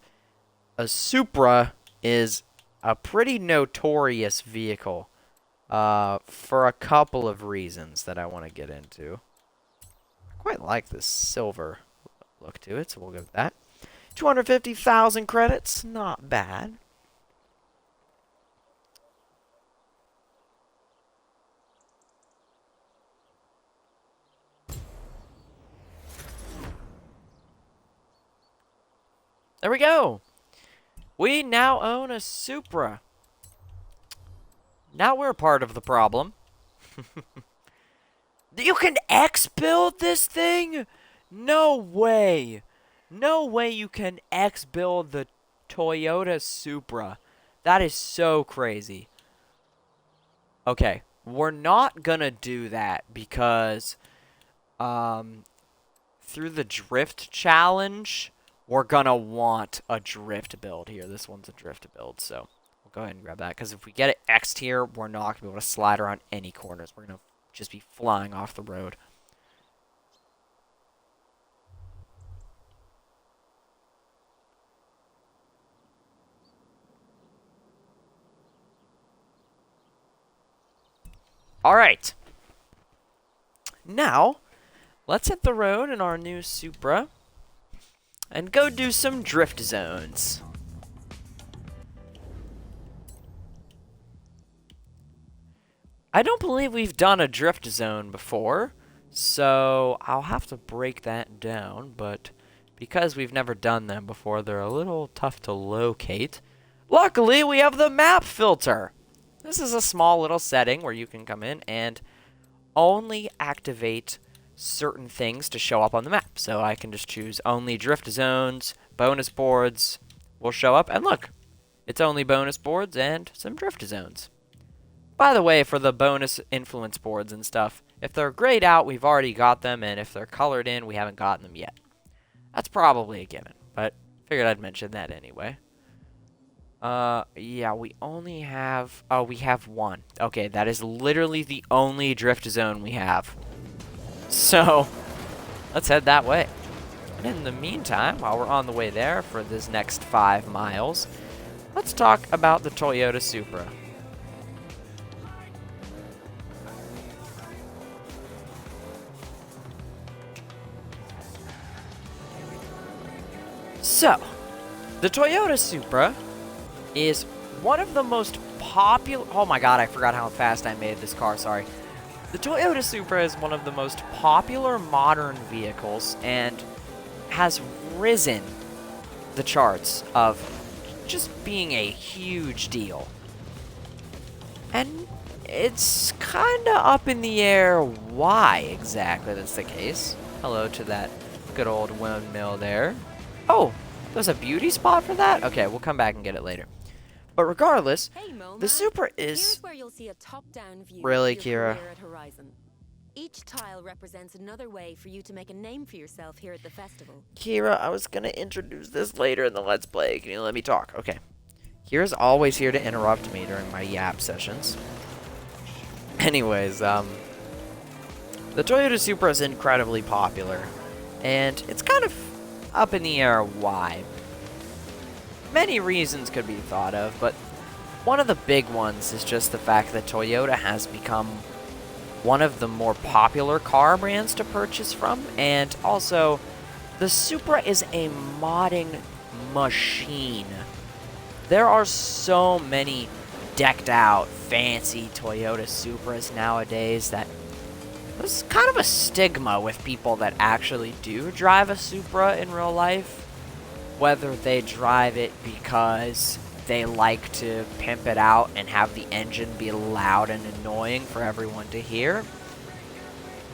a Supra is a pretty notorious vehicle for a couple of reasons that I want to get into. I quite like this silver look to it, so we'll go with that. 250,000 credits, not bad. There we go. We now own a Supra. Now we're part of the problem. You can X-build this thing? No way. No way you can X-build the Toyota Supra. That is so crazy. Okay, we're not gonna do that because through the drift challenge, we're gonna want a drift build here. This one's a drift build, so we'll go ahead and grab that. Because if we get it X'd here, we're not gonna be able to slide around any corners. We're gonna just be flying off the road. All right. Now, let's hit the road in our new Supra and go do some drift zones. I don't believe we've done a drift zone before, so I'll have to break that down, but because we've never done them before, they're a little tough to locate. Luckily, we have the map filter. This is a small little setting where you can come in and only activate certain things to show up on the map. So I can just choose only drift zones, bonus boards will show up, and look, it's only bonus boards and some drift zones. By the way, for the bonus influence boards and stuff, if they're grayed out, we've already got them, and if they're colored in, we haven't gotten them yet. That's probably a given, but figured I'd mention that anyway. Yeah, we only have... Oh, we have one. Okay, that is literally the only drift zone we have. So, let's head that way. And in the meantime, while we're on the way there for this next 5 miles, let's talk about the Toyota Supra. So, the Toyota Supra is one of the most popular... Oh my god, I forgot how fast I made this car, sorry. The Toyota Supra is one of the most popular modern vehicles and has risen the charts of just being a huge deal. And it's kind of up in the air why exactly that's the case. Hello to that good old windmill there. Oh, there's a beauty spot for that? Okay, we'll come back and get it later. But regardless, the Supra is... Here's where you'll see a top-down view Really, of your Kira? career at Horizon. Each tile represents another way for you to make a name for yourself here at the festival. Kira, I was going to introduce this later in the Let's Play. Can you let me talk? Okay. Kira's always here to interrupt me during my yap sessions. Anyways, the Toyota Supra is incredibly popular. And it's kind of up in the air why. Many reasons could be thought of, but one of the big ones is just the fact that Toyota has become one of the more popular car brands to purchase from, and also the Supra is a modding machine. There are so many decked out, fancy Toyota Supras nowadays that there's kind of a stigma with people that actually do drive a Supra in real life. Whether they drive it because they like to pimp it out and have the engine be loud and annoying for everyone to hear,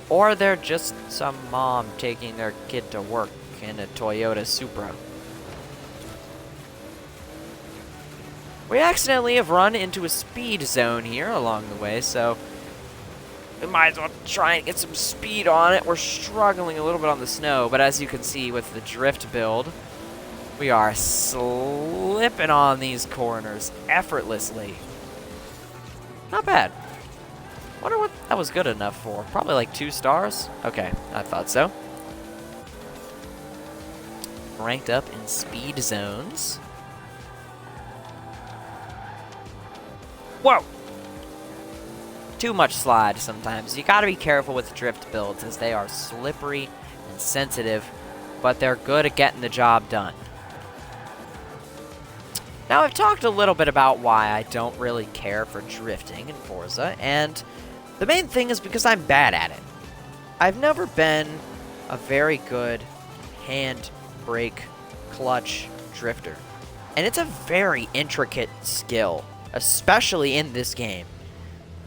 or they're just some mom taking their kid to work in a Toyota Supra. We accidentally have run into a speed zone here along the way, so we might as well try and get some speed on it. We're struggling a little bit on the snow, but as you can see with the drift build, we are slipping on these corners effortlessly. Not bad. Wonder what that was good enough for. Probably like 2 stars? Okay, I thought so. Ranked up in speed zones. Whoa! Too much slide sometimes. You gotta be careful with drift builds as they are slippery and sensitive, but they're good at getting the job done. Now, I've talked a little bit about why I don't really care for drifting in Forza, and the main thing is because I'm bad at it. I've never been a very good hand brake clutch drifter, and it's a very intricate skill, especially in this game.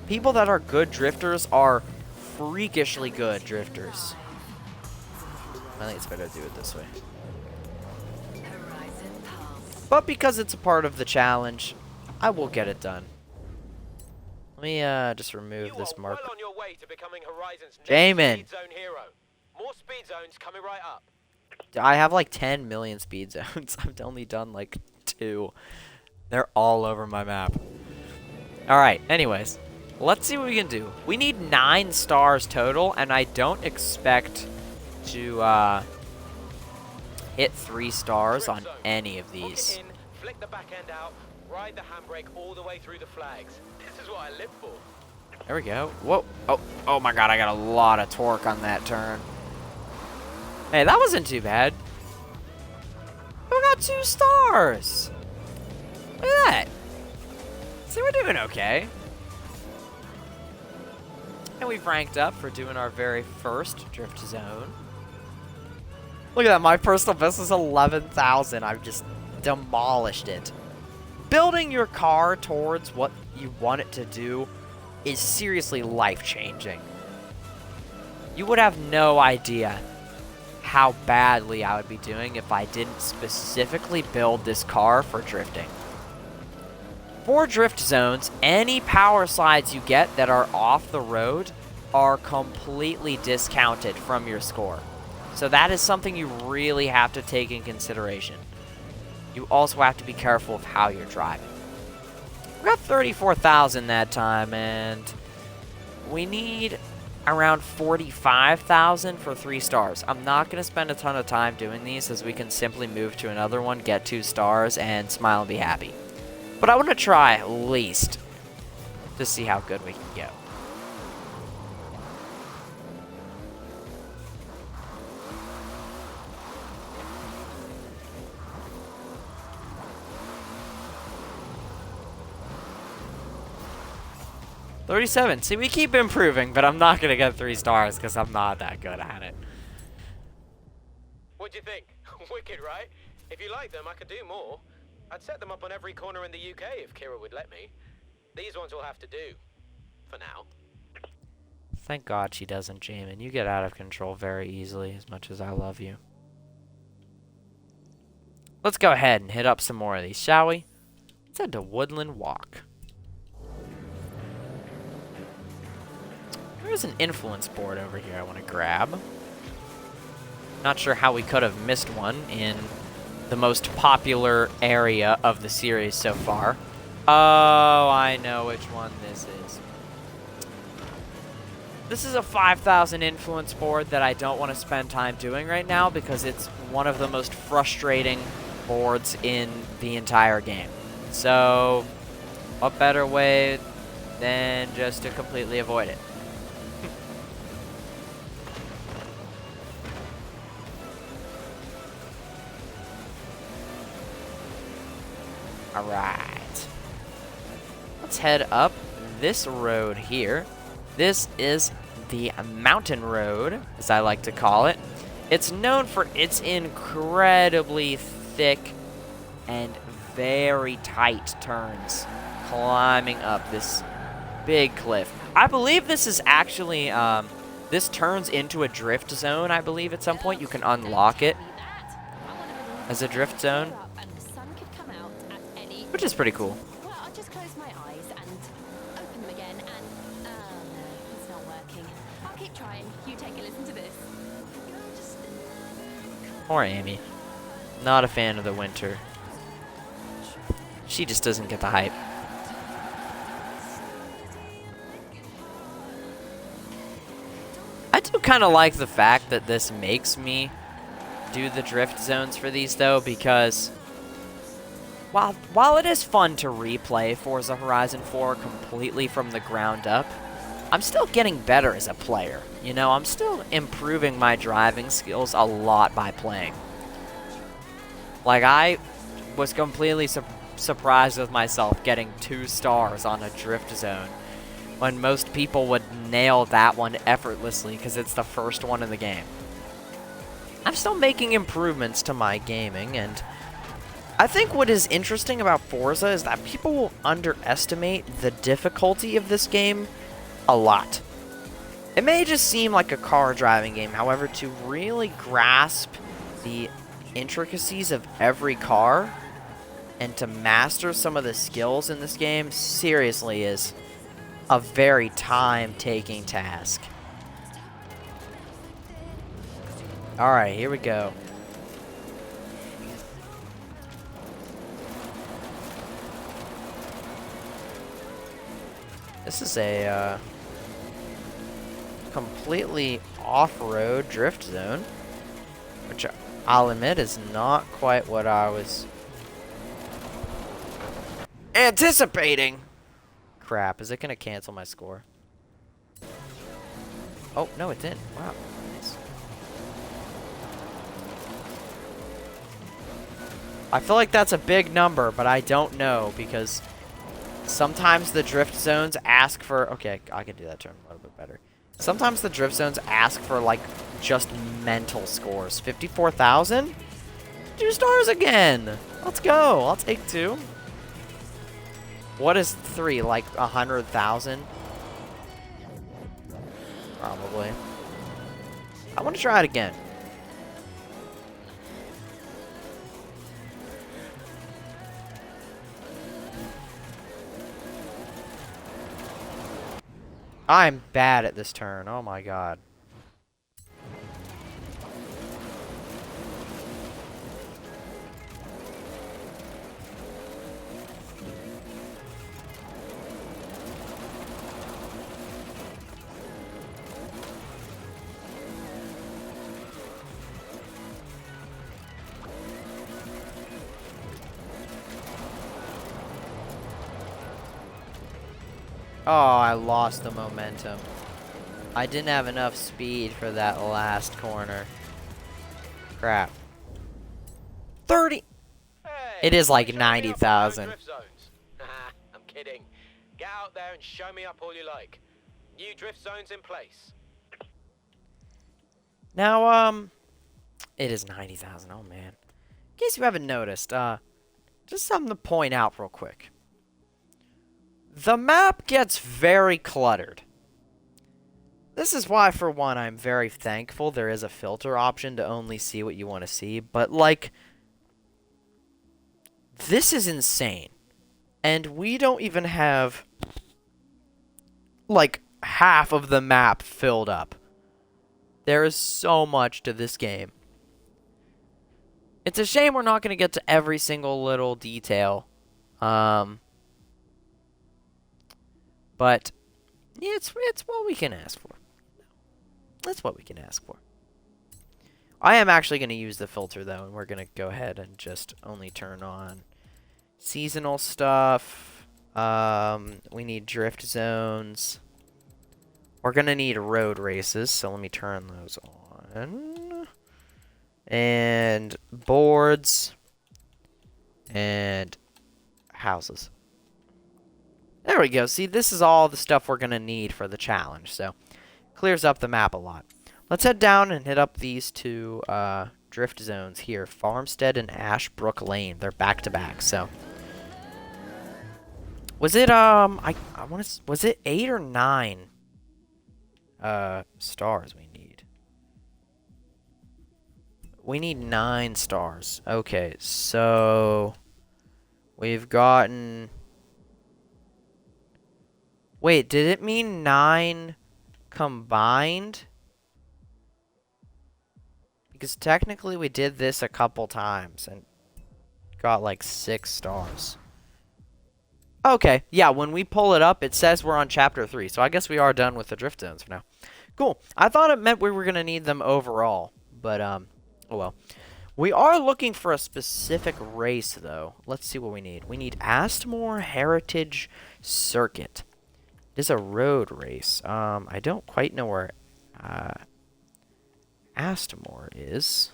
People that are good drifters are freakishly good drifters. I think it's better to do it this way. But because it's a part of the challenge, I will get it done. Let me just remove this marker. Well on your way to becoming Horizon's next Jamin! speed zone hero. More speed zones coming right up. I have like 10 million speed zones. I've only done like 2. They're all over my map. Alright, anyways. Let's see what we can do. We need 9 stars total, and I don't expect to hit 3 stars on any of these. In, flick the back end out, ride the handbrake all the way through the flags. This is what I live for. There we go. Whoa. Oh my god, I got a lot of torque on that turn. Hey, that wasn't too bad. We got 2 stars. Look at that. See, we're doing okay. And we've ranked up for doing our very first drift zone. Look at that, my personal best is 11,000. I've just demolished it. Building your car towards what you want it to do is seriously life-changing. You would have no idea how badly I would be doing if I didn't specifically build this car for drifting. For drift zones, any power slides you get that are off the road are completely discounted from your score. So that is something you really have to take in consideration. You also have to be careful of how you're driving. We got 34,000 that time, and we need around 45,000 for 3 stars. I'm not going to spend a ton of time doing these, as we can simply move to another one, get 2 stars, and smile and be happy. But I want to try at least to see how good we can go. $37. See, we keep improving, but I'm not going to get 3 stars because I'm not that good at it. What'd you think? Wicked, right? If you like them, I could do more. I'd set them up on every corner in the UK if Kira would let me. These ones will have to do. For now. Thank God she doesn't, Jamin. You get out of control very easily, as much as I love you. Let's go ahead and hit up some more of these, shall we? Let's head to Woodland Walk. There's an influence board over here I want to grab. Not sure how we could have missed one in the most popular area of the series so far. Oh, I know which one this is. This is a 5,000 influence board that I don't want to spend time doing right now because it's one of the most frustrating boards in the entire game. So, what better way than just to completely avoid it? Alright. Let's head up this road here. This is the mountain road, as I like to call it. It's known for its incredibly thick and very tight turns climbing up this big cliff. I believe this is actually, this turns into a drift zone, I believe, at some point. You can unlock it as a drift zone, which is pretty cool. Well, I'll just close my eyes and open them again and... Oh, no, it's not working. I'll keep trying. You take a listen to this. Poor Amy. Not a fan of the winter. She just doesn't get the hype. I do kind of like the fact that this makes me do the drift zones for these, though, because while it is fun to replay Forza Horizon 4 completely from the ground up, I'm still getting better as a player. You know, I'm still improving my driving skills a lot by playing. Like, I was completely surprised with myself getting 2 stars on a drift zone when most people would nail that one effortlessly because it's the first one in the game. I'm still making improvements to my gaming, and I think what is interesting about Forza is that people will underestimate the difficulty of this game a lot. It may just seem like a car driving game, however, to really grasp the intricacies of every car and to master some of the skills in this game seriously is a very time-taking task. Alright, here we go. This is a completely off-road drift zone, which I'll admit is not quite what I was anticipating. Crap, is it going to cancel my score? Oh, no, it didn't. Wow, nice. I feel like that's a big number, but I don't know, because sometimes the drift zones ask for... Okay, I can do that term a little bit better. Sometimes the drift zones ask for, like, just mental scores. 54,000? 2 stars again! Let's go! I'll take 2. What is 3? Like 100,000? Probably. I want to try it again. I'm bad at this turn. Oh my god. Oh, I lost the momentum. I didn't have enough speed for that last corner. Crap. 30! It is like 90,000. I'm kidding. Get out there and show me up all you like. New drift zones in place. Now, it is 90,000. Oh, man. In case you haven't noticed, just something to point out real quick. The map gets very cluttered. This is why, for one, I'm very thankful there is a filter option to only see what you want to see. But, like, this is insane. And we don't even have, like, half of the map filled up. There is so much to this game. It's a shame we're not going to get to every single little detail. But it's what we can ask for. That's what we can ask for. I am actually going to use the filter, though, and we're going to go ahead and just only turn on seasonal stuff. We need drift zones. We're going to need road races, so let me turn those on. And boards. And houses. There we go. See, this is all the stuff we're going to need for the challenge, so clears up the map a lot. Let's head down and hit up these 2 drift zones here, Farmstead and Ashbrook Lane. They're back to back, so was it I want to, was it 8 or 9 stars we need? We need 9 stars. Okay, so we've gotten... Wait, did it mean 9 combined? Because technically we did this a couple times and got like 6 stars. Okay, yeah, when we pull it up, it says we're on chapter 3. So I guess we are done with the drift zones for now. Cool. I thought it meant we were going to need them overall. But, oh well. We are looking for a specific race, though. Let's see what we need. We need Astmore Heritage Circuit. It is a road race. I don't quite know where Astmore is.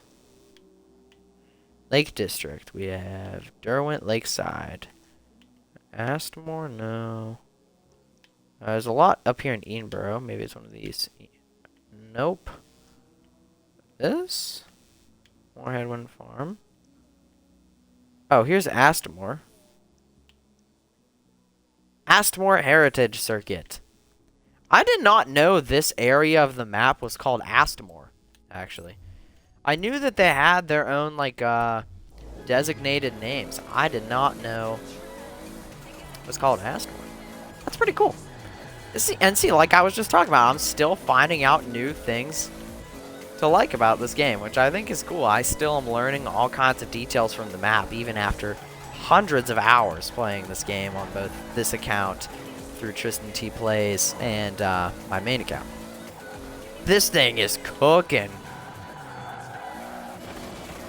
Lake District. We have Derwent Lakeside. Astmore? No. There's a lot up here in Edenborough. Maybe it's one of these. Nope. This? Moorhead Wind Farm. Oh, here's Astmore. Astmore Heritage Circuit. I did not know this area of the map was called Astmore, actually. I knew that they had their own, like, designated names. I did not know it was called Astmore. That's pretty cool. See, like I was just talking about, I'm still finding out new things to like about this game, which I think is cool. I still am learning all kinds of details from the map, even after hundreds of hours playing this game on both this account through Tristan T Plays and my main account. This thing is cooking.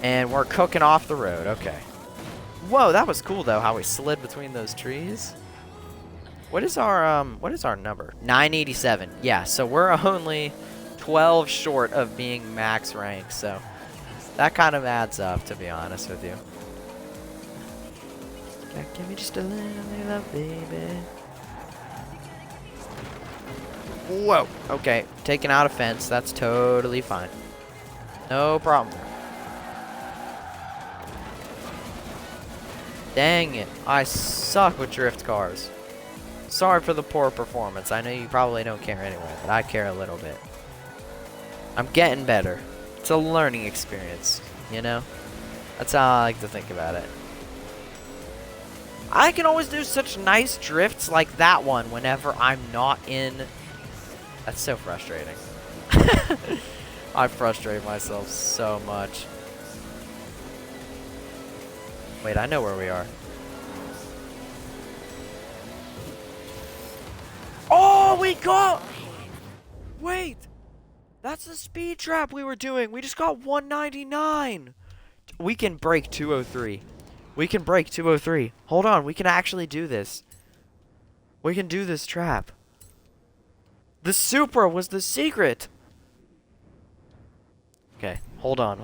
And we're cooking off the road, okay. Whoa, that was cool though, how we slid between those trees. What is our number? 987. Yeah, so we're only 12 short of being max rank, so that kind of adds up, to be honest with you. Give me just a little love, baby. Whoa. Okay, taking out a fence. That's totally fine. No problem. Dang it. I suck with drift cars. Sorry for the poor performance. I know you probably don't care anyway, but I care a little bit. I'm getting better. It's a learning experience, you know? That's how I like to think about it. I can always do such nice drifts like that one whenever I'm not in... That's so frustrating. I frustrate myself so much. Wait, I know where we are. Oh, we got... Wait. That's the speed trap we were doing. We just got 199. We can break 203. We can break 203. Hold on, we can actually do this. We can do this trap. The Supra was the secret. Okay, hold on.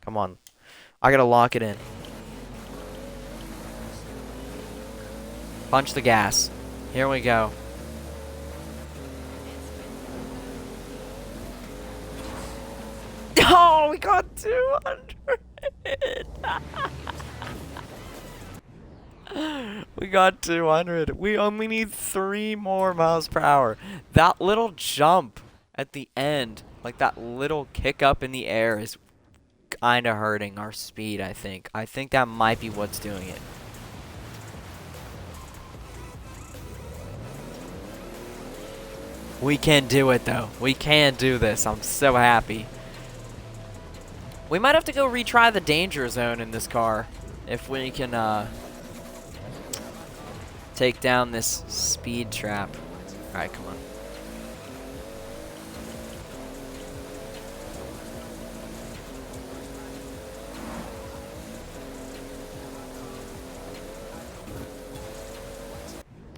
Come on. I gotta lock it in. Punch the gas. Here we go. Oh, we got 200. We got 200. We only need 3 more miles per hour. That little jump at the end, like that little kick up in the air, is kind of hurting our speed, I think. I think that might be what's doing it. We can do it, though. We can do this. I'm so happy. We might have to go retry the danger zone in this car if we can take down this speed trap. Alright, come on.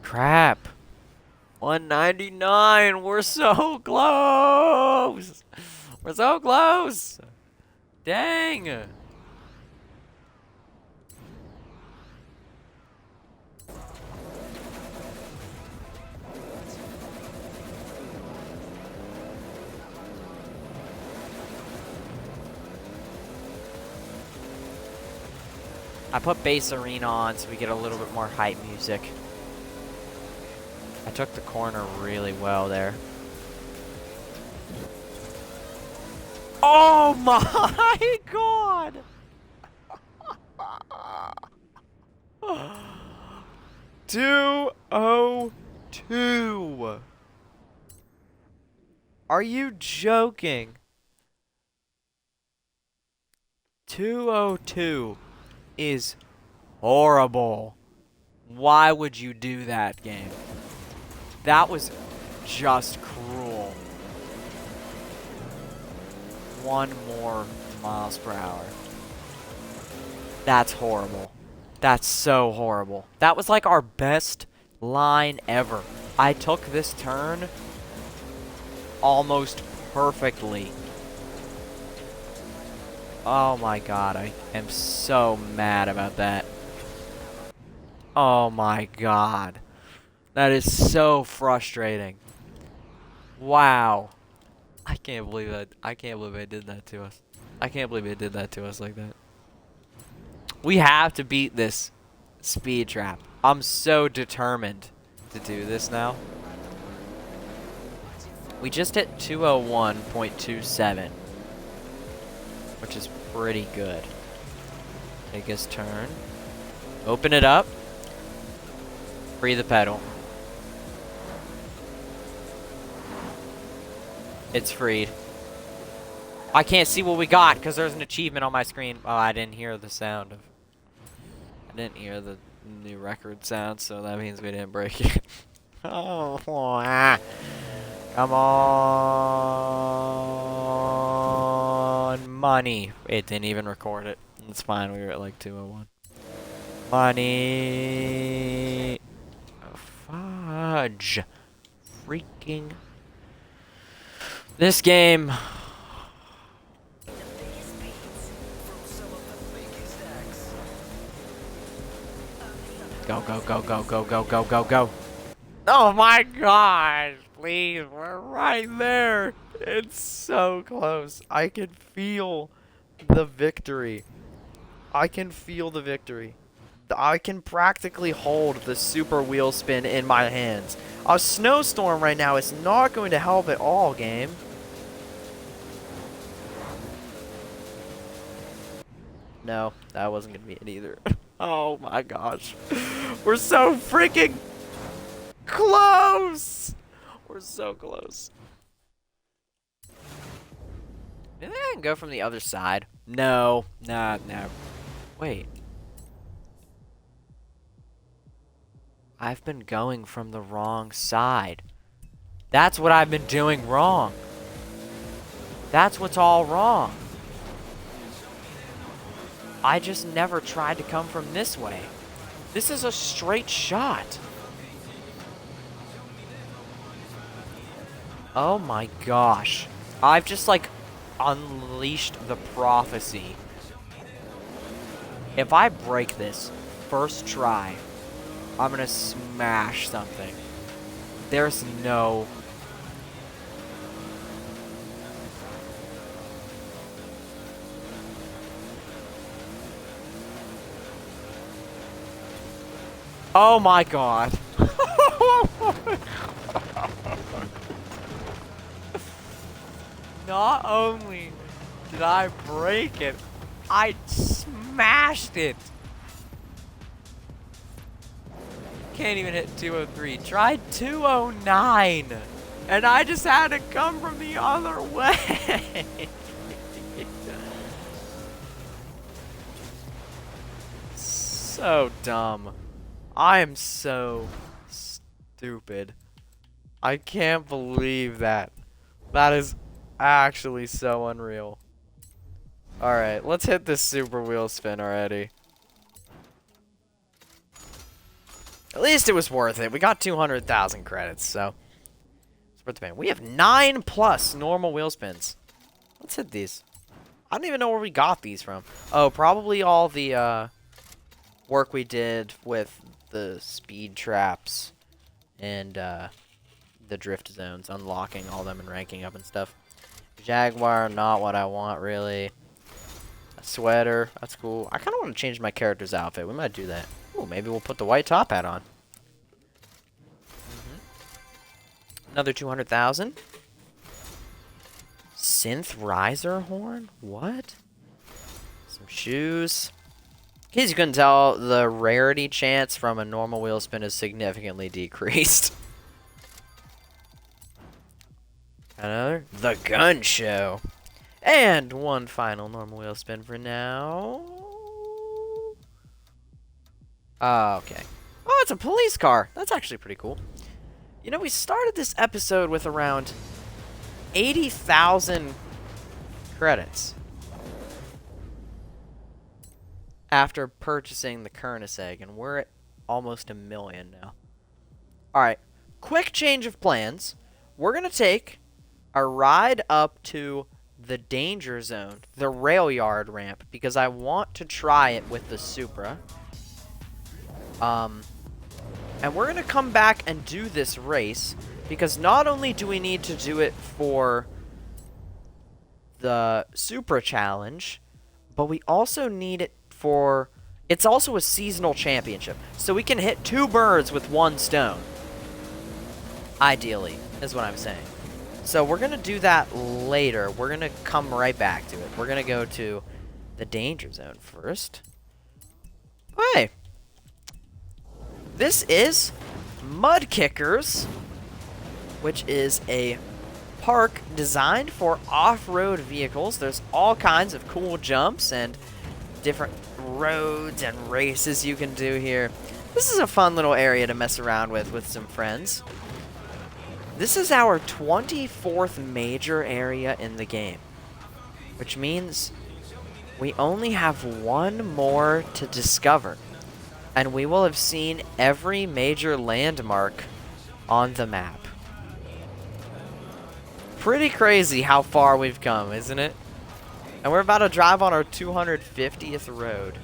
Crap. 199. We're so close. We're so close. Dang. I put bass arena on so we get a little bit more hype music. I took the corner really well there. Oh my god! 202. Are you joking? 202 is horrible. Why would you do that, game? That was just cruel. 1 more miles per hour. That's horrible. That's so horrible. That was like our best line ever. I took this turn almost perfectly. Oh my god, I am so mad about that. Oh my god. That is so frustrating. Wow. I can't believe that. I can't believe it did that to us. I can't believe it did that to us like that. We have to beat this speed trap. I'm so determined to do this now. We just hit 201.27, which is pretty good. Biggest turn. Open it up. Free the pedal. It's freed. I can't see what we got because there's an achievement on my screen. Oh, I didn't hear the sound of... I didn't hear the new record sound, so that means we didn't break it. Oh, come on. Money. It didn't even record it. It's fine. We were at like 201. Money. Oh, fudge. Freaking. This game. Go, go, go, go, go, go, go, go, go. Oh my gosh. Please, we're right there. It's so close. I can feel the victory. I can feel the victory. I can practically hold the super wheel spin in my hands. A snowstorm right now is not going to help at all, game. No, that wasn't going to be it either. Oh my gosh. We're so freaking close. We're so close. Maybe I can go from the other side. No. Nah. Wait. I've been going from the wrong side. That's what I've been doing wrong. That's what's all wrong. I just never tried to come from this way. This is a straight shot. Oh my gosh. I've just like unleashed the prophecy. If I break this first try, I'm gonna smash something. There's no... Oh my god. Not only did I break it, I smashed it. Can't even hit 203. Tried 209. And I just had to come from the other way. So dumb. I am so stupid. I can't believe that. That is actually so unreal. Alright, let's hit this super wheel spin already. At least it was worth it. We got 200,000 credits, so it's worth the pain. We have 9+ normal wheel spins. Let's hit these. I don't even know where we got these from. Oh, probably all the work we did with the speed traps and the drift zones, unlocking all them and ranking up and stuff. Jaguar, not what I want really. A sweater, that's cool. I kind of want to change my character's outfit. We might do that. Ooh, maybe we'll put the white top hat on. Another 200,000. Synth riser horn? What? Some shoes. In case you couldn't tell, the rarity chance from a normal wheel spin is significantly decreased. Another. The gun show. And one final normal wheel spin for now. Okay. Oh, it's a police car. That's actually pretty cool. You know, we started this episode with around 80,000 credits after purchasing the Kernis egg, and we're at almost 1 million now. Alright, quick change of plans. We're going to take a ride up to the danger zone, the rail yard ramp, because I want to try it with the Supra. And we're going to come back and do this race, because not only do we need to do it for the Supra challenge, but we also need it for... It's also a seasonal championship, so we can hit 2 birds with 1 stone. Ideally, is what I'm saying. So we're going to do that later. We're going to come right back to it. We're going to go to the danger zone first. Hey! This is Mud Kickers, which is a park designed for off-road vehicles. There's all kinds of cool jumps and different roads and races you can do here. This is a fun little area to mess around with some friends. This is our 24th major area in the game, which means we only have one more to discover, and we will have seen every major landmark on the map. Pretty crazy how far we've come, isn't it? And we're about to drive on our 250th road.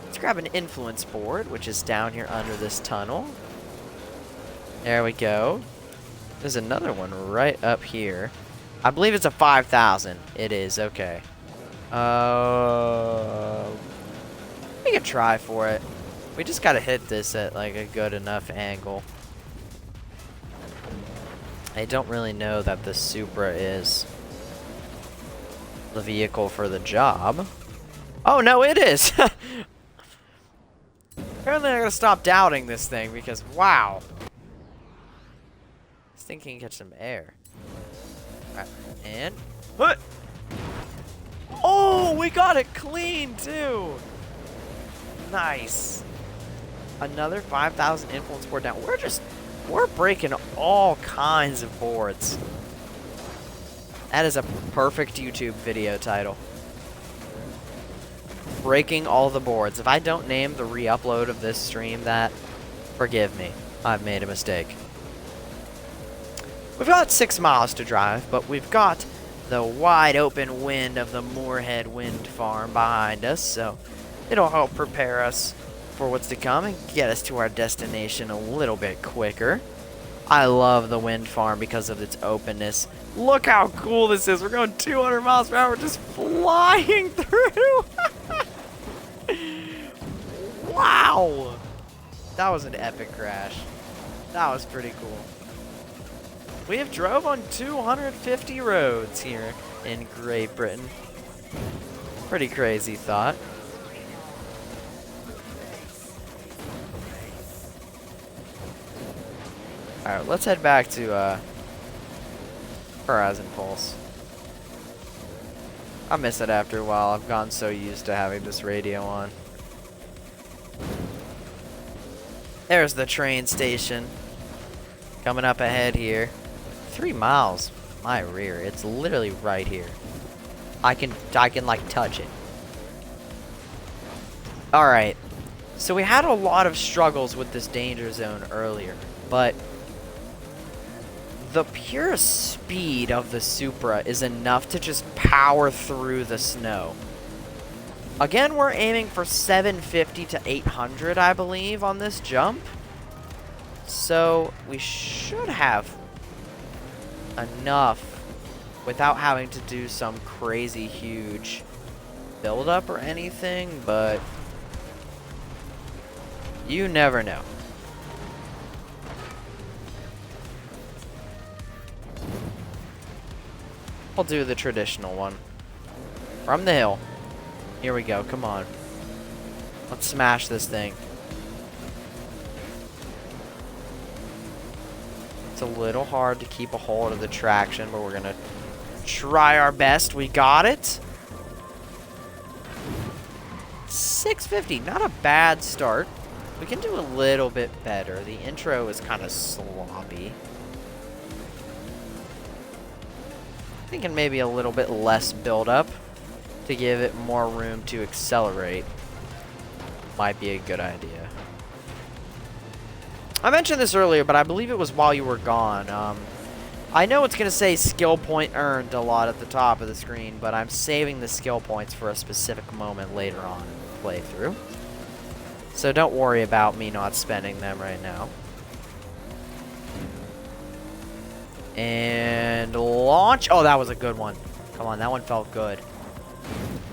Let's grab an influence board, which is down here under this tunnel. There we go. There's another one right up here. I believe it's a 5,000. It is, okay. We can try for it. We just gotta hit this at like a good enough angle. I don't really know that the Supra is the vehicle for the job. Oh no, it is! Apparently I gotta stop doubting this thing because, wow. This thing can catch some air. Alright, and... What? Oh, we got it clean too! Nice. Another 5,000 influence board down. We're breaking all kinds of boards. That is a perfect YouTube video title. Breaking all the boards. If I don't name the re-upload of this stream that, forgive me. I've made a mistake. We've got 6 miles to drive, but we've got the wide open wind of the Moorhead Wind Farm behind us, so it'll help prepare us for what's to come and get us to our destination a little bit quicker. I love the wind farm because of its openness. Look how cool this is. We're going 200 miles per hour, just flying through. Wow. That was an epic crash. That was pretty cool. We have drove on 250 roads here in Great Britain. Pretty crazy thought. Alright, let's head back to Horizon Pulse. I miss it after a while. I've gotten so used to having this radio on. There's the train station. Coming up ahead here. 3 miles. My rear. It's literally right here. I can like touch it. Alright. So we had a lot of struggles with this danger zone earlier, but the pure speed of the Supra is enough to just power through the snow. Again, we're aiming for 750 to 800, I believe, on this jump. So we should have enough without having to do some crazy huge build-up or anything, but you never know. I'll do the traditional one. From the hill. Here we go, come on. Let's smash this thing. It's a little hard to keep a hold of the traction, but we're gonna try our best. We got it. 650, not a bad start. We can do a little bit better. The intro is kind of sloppy. Thinking maybe a little bit less build-up to give it more room to accelerate might be a good idea. I mentioned this earlier, but I believe it was while you were gone. I know it's going to say skill point earned a lot at the top of the screen, but I'm saving the skill points for a specific moment later on in the playthrough. So don't worry about me not spending them right now. And launch. Oh, that was a good one. Come on, that one felt good.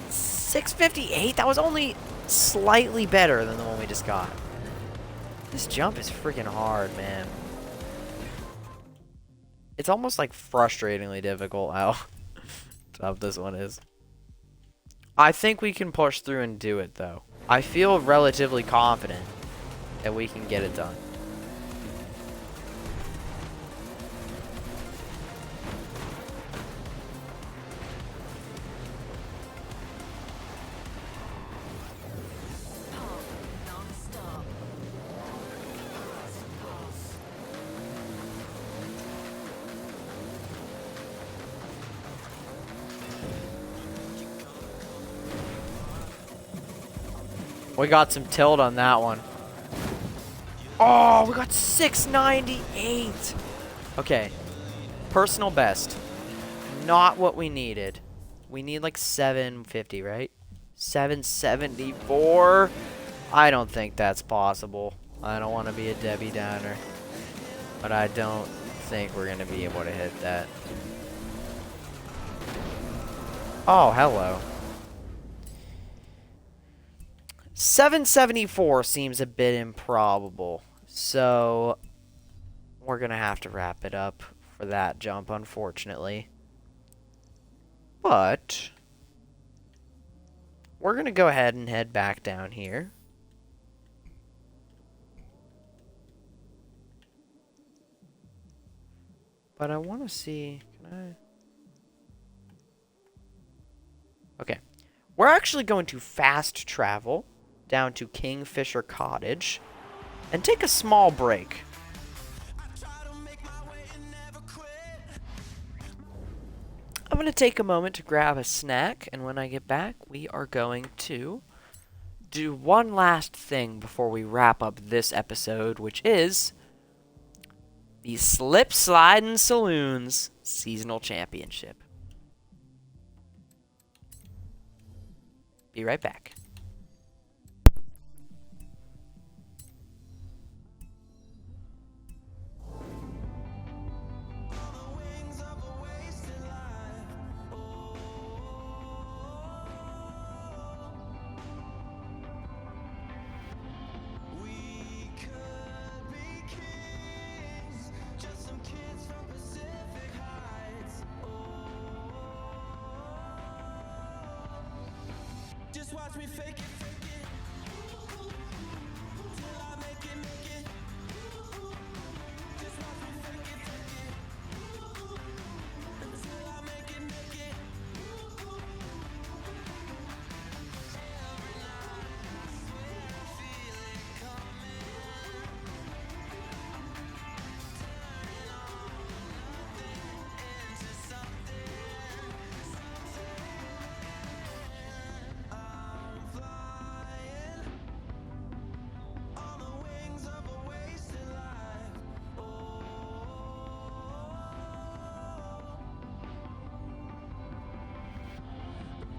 658? That was only slightly better than the one we just got. This jump is freaking hard, man. It's almost like frustratingly difficult how tough this one is. I think we can push through and do it, though. I feel relatively confident that we can get it done. We got some tilt on that one. Oh, we got 698. Okay. Personal best. Not what we needed. We need like 750, right? 774. I don't think that's possible. I don't want to be a Debbie Downer. But I don't think we're going to be able to hit that. Oh, hello. 774 seems a bit improbable. So, we're going to have to wrap it up for that jump, unfortunately. But, we're going to go ahead and head back down here. But I want to see, can I? Okay. We're actually going to fast travel down to Kingfisher Cottage and take a small break. I'm going to take a moment to grab a snack, and when I get back, we are going to do one last thing before we wrap up this episode, which is the Slip Slidin' Saloons Seasonal Championship. Be right back. Just watch me fake it, fake it. Till I make it, make it. Just watch me fake it, fake it. Till I make it, make it. Every night, I swear I feel it coming. Turning all nothing into something, something. I'm flying on the wings of a wasted life. Oh,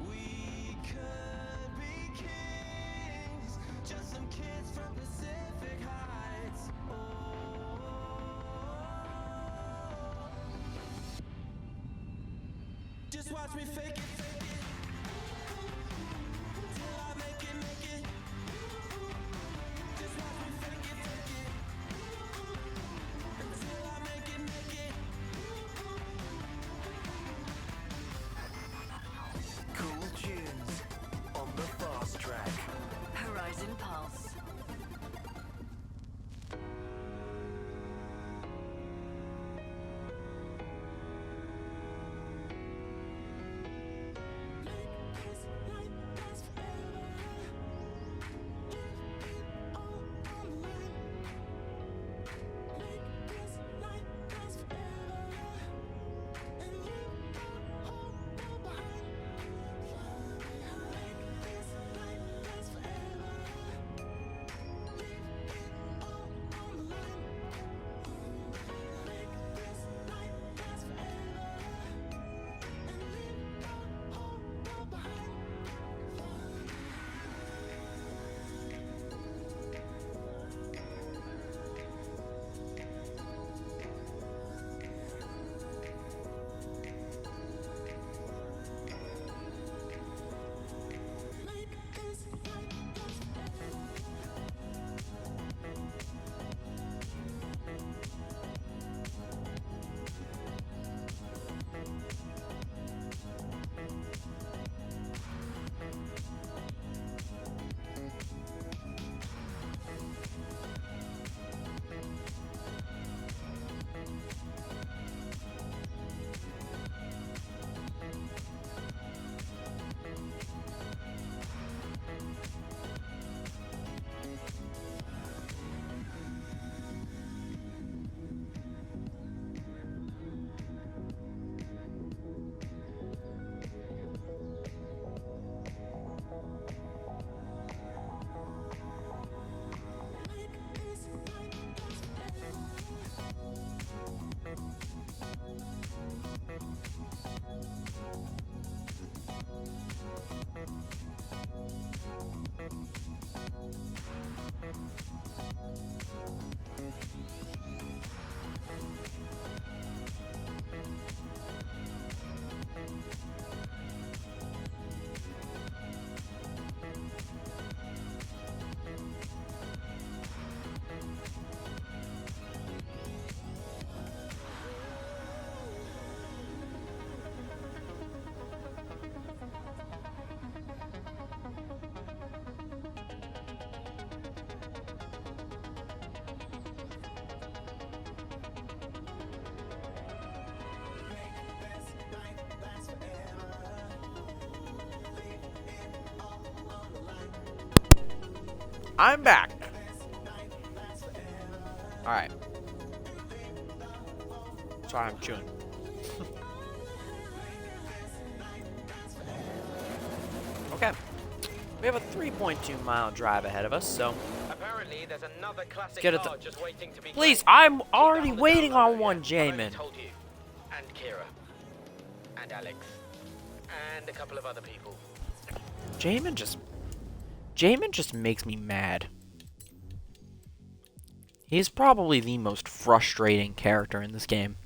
we could be kings, just some kids from Pacific Heights. Oh, just watch me fake it, fake it. Till I make it, make it. Just watch me fake it, fake it. Till I make it, make it. Cool tunes on the fast track. Horizon Pulse. I'm back. Alright. Sorry, I'm chewing. Okay. We have a 3.2 mile drive ahead of us, so Apparently, there's another classic get it. car just waiting to be Please, claimed. I'm already Keep that waiting down on low, one, yeah? I've already Jamin. told you. And Kira. And Alex. And a couple of other people. Jamin just makes me mad. He's probably the most frustrating character in this game.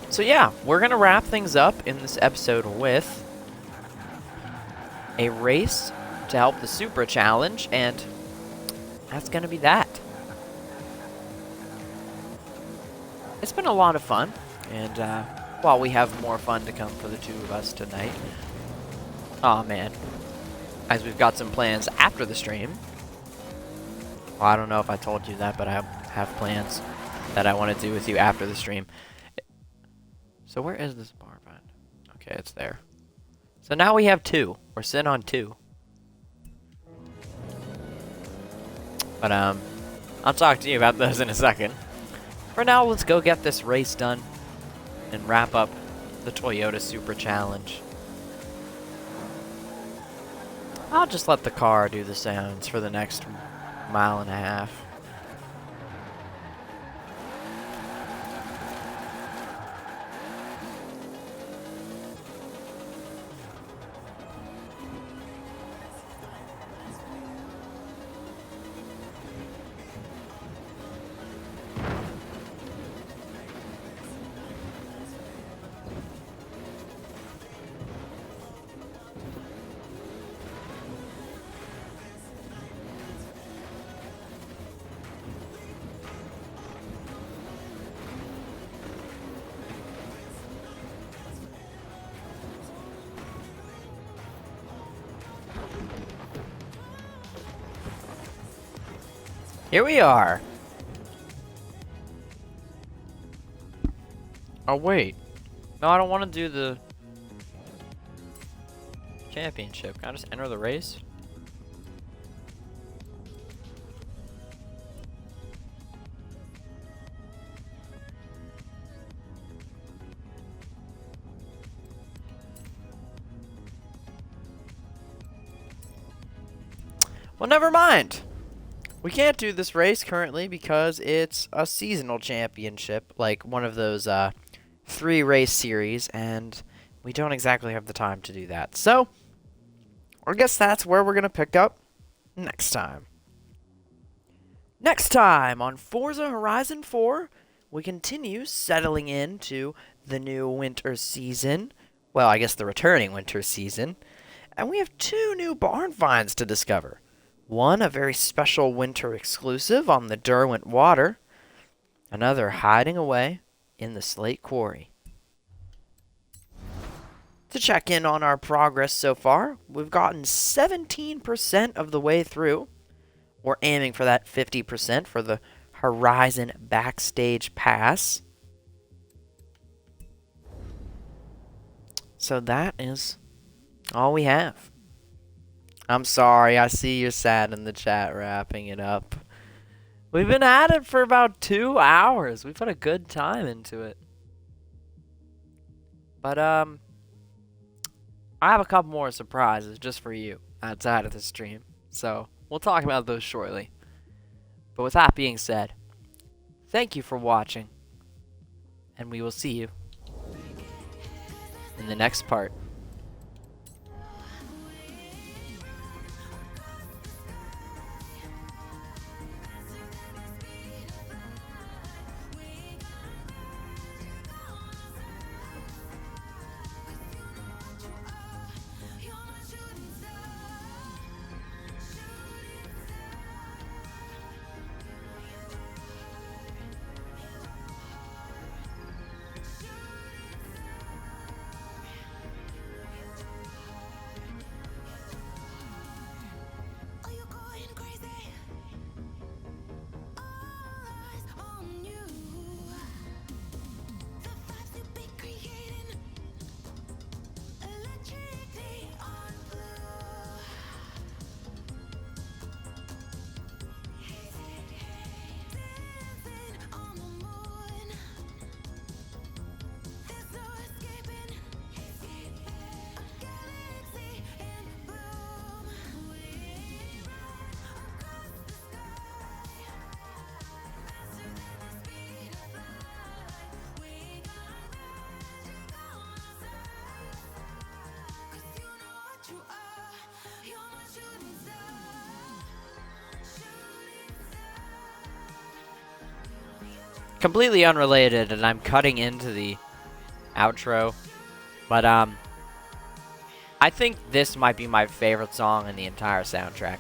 So yeah, we're gonna wrap things up in this episode with a race to help the Supra Challenge, and that's gonna be that. It's been a lot of fun, and while we have more fun to come for the two of us tonight, aw man, as we've got some plans after the stream. Well, I don't know if I told you that, but I have plans that I want to do with you after the stream. So where is this bar band? Okay, it's there. So now we have two. We're sitting on two. But I'll talk to you about those in a second. For now, let's go get this race done and wrap up the Toyota Supra Challenge. I'll just let the car do the sounds for the next mile and a half. Here we are. Oh, wait. No, I don't want to do the championship. Can I just enter the race? Well, never mind. We can't do this race currently because it's a seasonal championship, like one of those 3-race series, and we don't exactly have the time to do that. So, I guess that's where we're going to pick up next time. Next time on Forza Horizon 4, we continue settling into the new winter season. Well, I guess the returning winter season. And we have 2 new barn finds to discover. One, a very special winter exclusive on the Derwent Water. Another hiding away in the Slate Quarry. To check in on our progress so far, we've gotten 17% of the way through. We're aiming for that 50% for the Horizon Backstage Pass. So that is all we have. I'm sorry, I see you're sad in the chat wrapping it up. We've been at it for about 2 hours. We put a good time into it. But, I have a couple more surprises just for you outside of the stream. So, we'll talk about those shortly. But with that being said, thank you for watching. And we will see you in the next part. completely unrelated, and I'm cutting into the outro. But I think this might be my favorite song in the entire soundtrack.